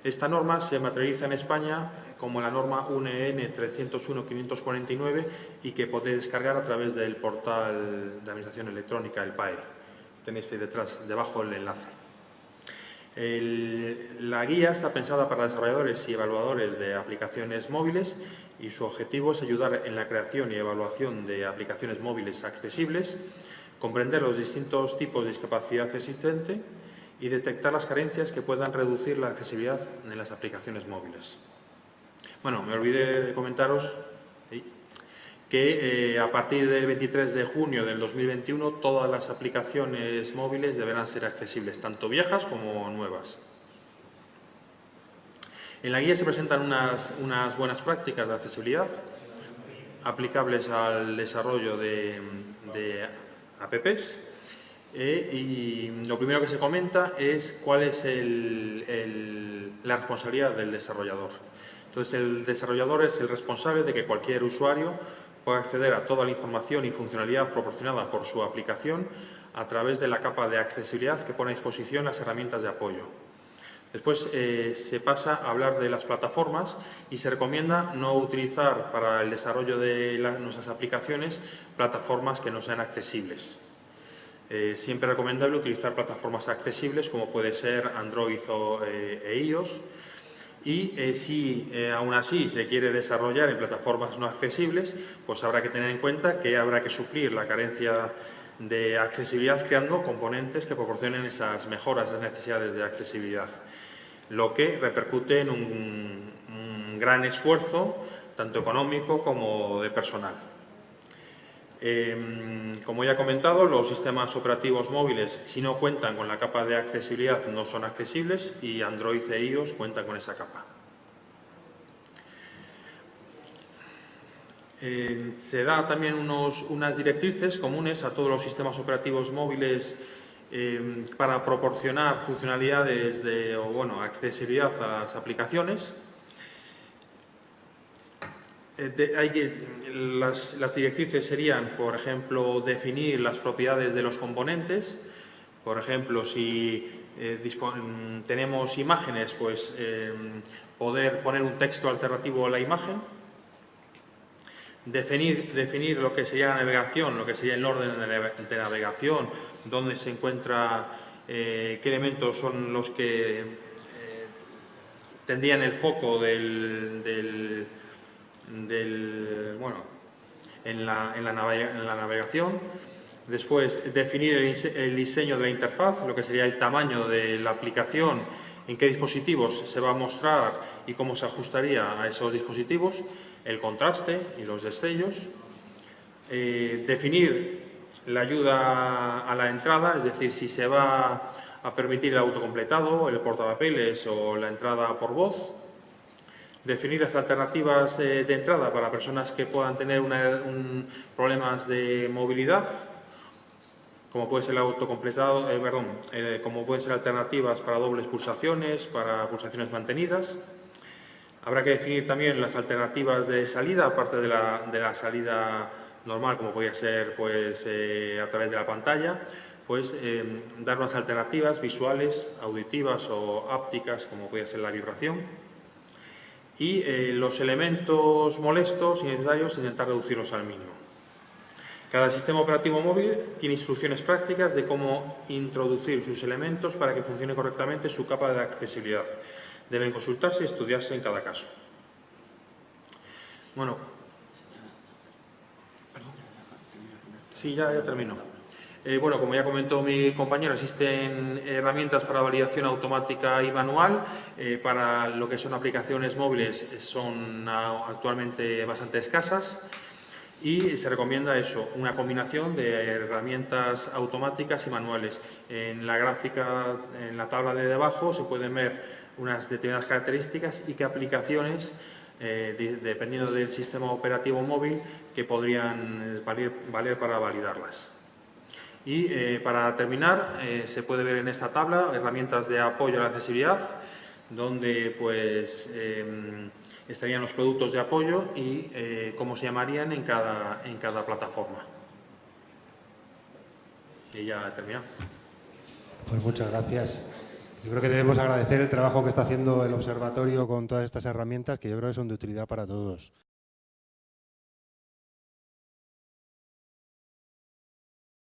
Esta norma se materializa en España como la norma UNEN 301/549 y que podéis descargar a través del portal de Administración Electrónica, el PAE. Tenéis ahí debajo el enlace. La guía está pensada para desarrolladores y evaluadores de aplicaciones móviles y su objetivo es ayudar en la creación y evaluación de aplicaciones móviles accesibles, comprender los distintos tipos de discapacidad existente y detectar las carencias que puedan reducir la accesibilidad en las aplicaciones móviles. Bueno, me olvidé de comentaros que a partir del 23 de junio del 2021 todas las aplicaciones móviles deberán ser accesibles, tanto viejas como nuevas. En la guía se presentan unas buenas prácticas de accesibilidad aplicables al desarrollo de apps. Y lo primero que se comenta es cuál es la responsabilidad del desarrollador. Entonces, el desarrollador es el responsable de que cualquier usuario pueda acceder a toda la información y funcionalidad proporcionada por su aplicación a través de la capa de accesibilidad que pone a disposición las herramientas de apoyo. Después se pasa a hablar de las plataformas y se recomienda no utilizar para el desarrollo de nuestras aplicaciones plataformas que no sean accesibles. Siempre es recomendable utilizar plataformas accesibles como puede ser Android e iOS y si aún así se quiere desarrollar en plataformas no accesibles, pues habrá que tener en cuenta que habrá que suplir la carencia de accesibilidad creando componentes que proporcionen esas mejoras, esas necesidades de accesibilidad, lo que repercute en un gran esfuerzo tanto económico como de personal. Como ya he comentado, los sistemas operativos móviles, si no cuentan con la capa de accesibilidad, no son accesibles y Android e iOS cuentan con esa capa. Se da también unas directrices comunes a todos los sistemas operativos móviles para proporcionar funcionalidades accesibilidad a las aplicaciones. Las directrices serían, por ejemplo, definir las propiedades de los componentes. Por ejemplo, si tenemos imágenes, pues poder poner un texto alternativo a la imagen. Definir lo que sería la navegación, lo que sería el orden de navegación, dónde se encuentra, qué elementos son los que tendrían el foco en la navegación. Después, definir el diseño de la interfaz, lo que sería el tamaño de la aplicación, en qué dispositivos se va a mostrar y cómo se ajustaría a esos dispositivos, el contraste y los destellos. Definir la ayuda a la entrada, es decir, si se va a permitir el autocompletado, el portapapeles o la entrada por voz. Definir las alternativas de entrada para personas que puedan tener problemas de movilidad, como puede ser el autocompletado, como pueden ser alternativas para dobles pulsaciones, para pulsaciones mantenidas. Habrá que definir también las alternativas de salida, aparte de la salida normal, como podría ser pues, a través de la pantalla, pues dar unas alternativas visuales, auditivas o ápticas, como puede ser la vibración. Y los elementos molestos y necesarios, intentar reducirlos al mínimo. Cada sistema operativo móvil tiene instrucciones prácticas de cómo introducir sus elementos para que funcione correctamente su capa de accesibilidad. Deben consultarse y estudiarse en cada caso. Bueno, sí, ya termino. Bueno, como ya comentó mi compañero, existen herramientas para validación automática y manual. Para lo que son aplicaciones móviles son actualmente bastante escasas y se recomienda eso, una combinación de herramientas automáticas y manuales. En la gráfica, en la tabla de debajo, se pueden ver unas determinadas características y qué aplicaciones, dependiendo del sistema operativo móvil, que podrían valer para validarlas. Y para terminar, se puede ver en esta tabla herramientas de apoyo a la accesibilidad, donde pues estarían los productos de apoyo y cómo se llamarían en cada plataforma. Y ya he terminado. Pues muchas gracias. Yo creo que debemos agradecer el trabajo que está haciendo el observatorio con todas estas herramientas, que yo creo que son de utilidad para todos.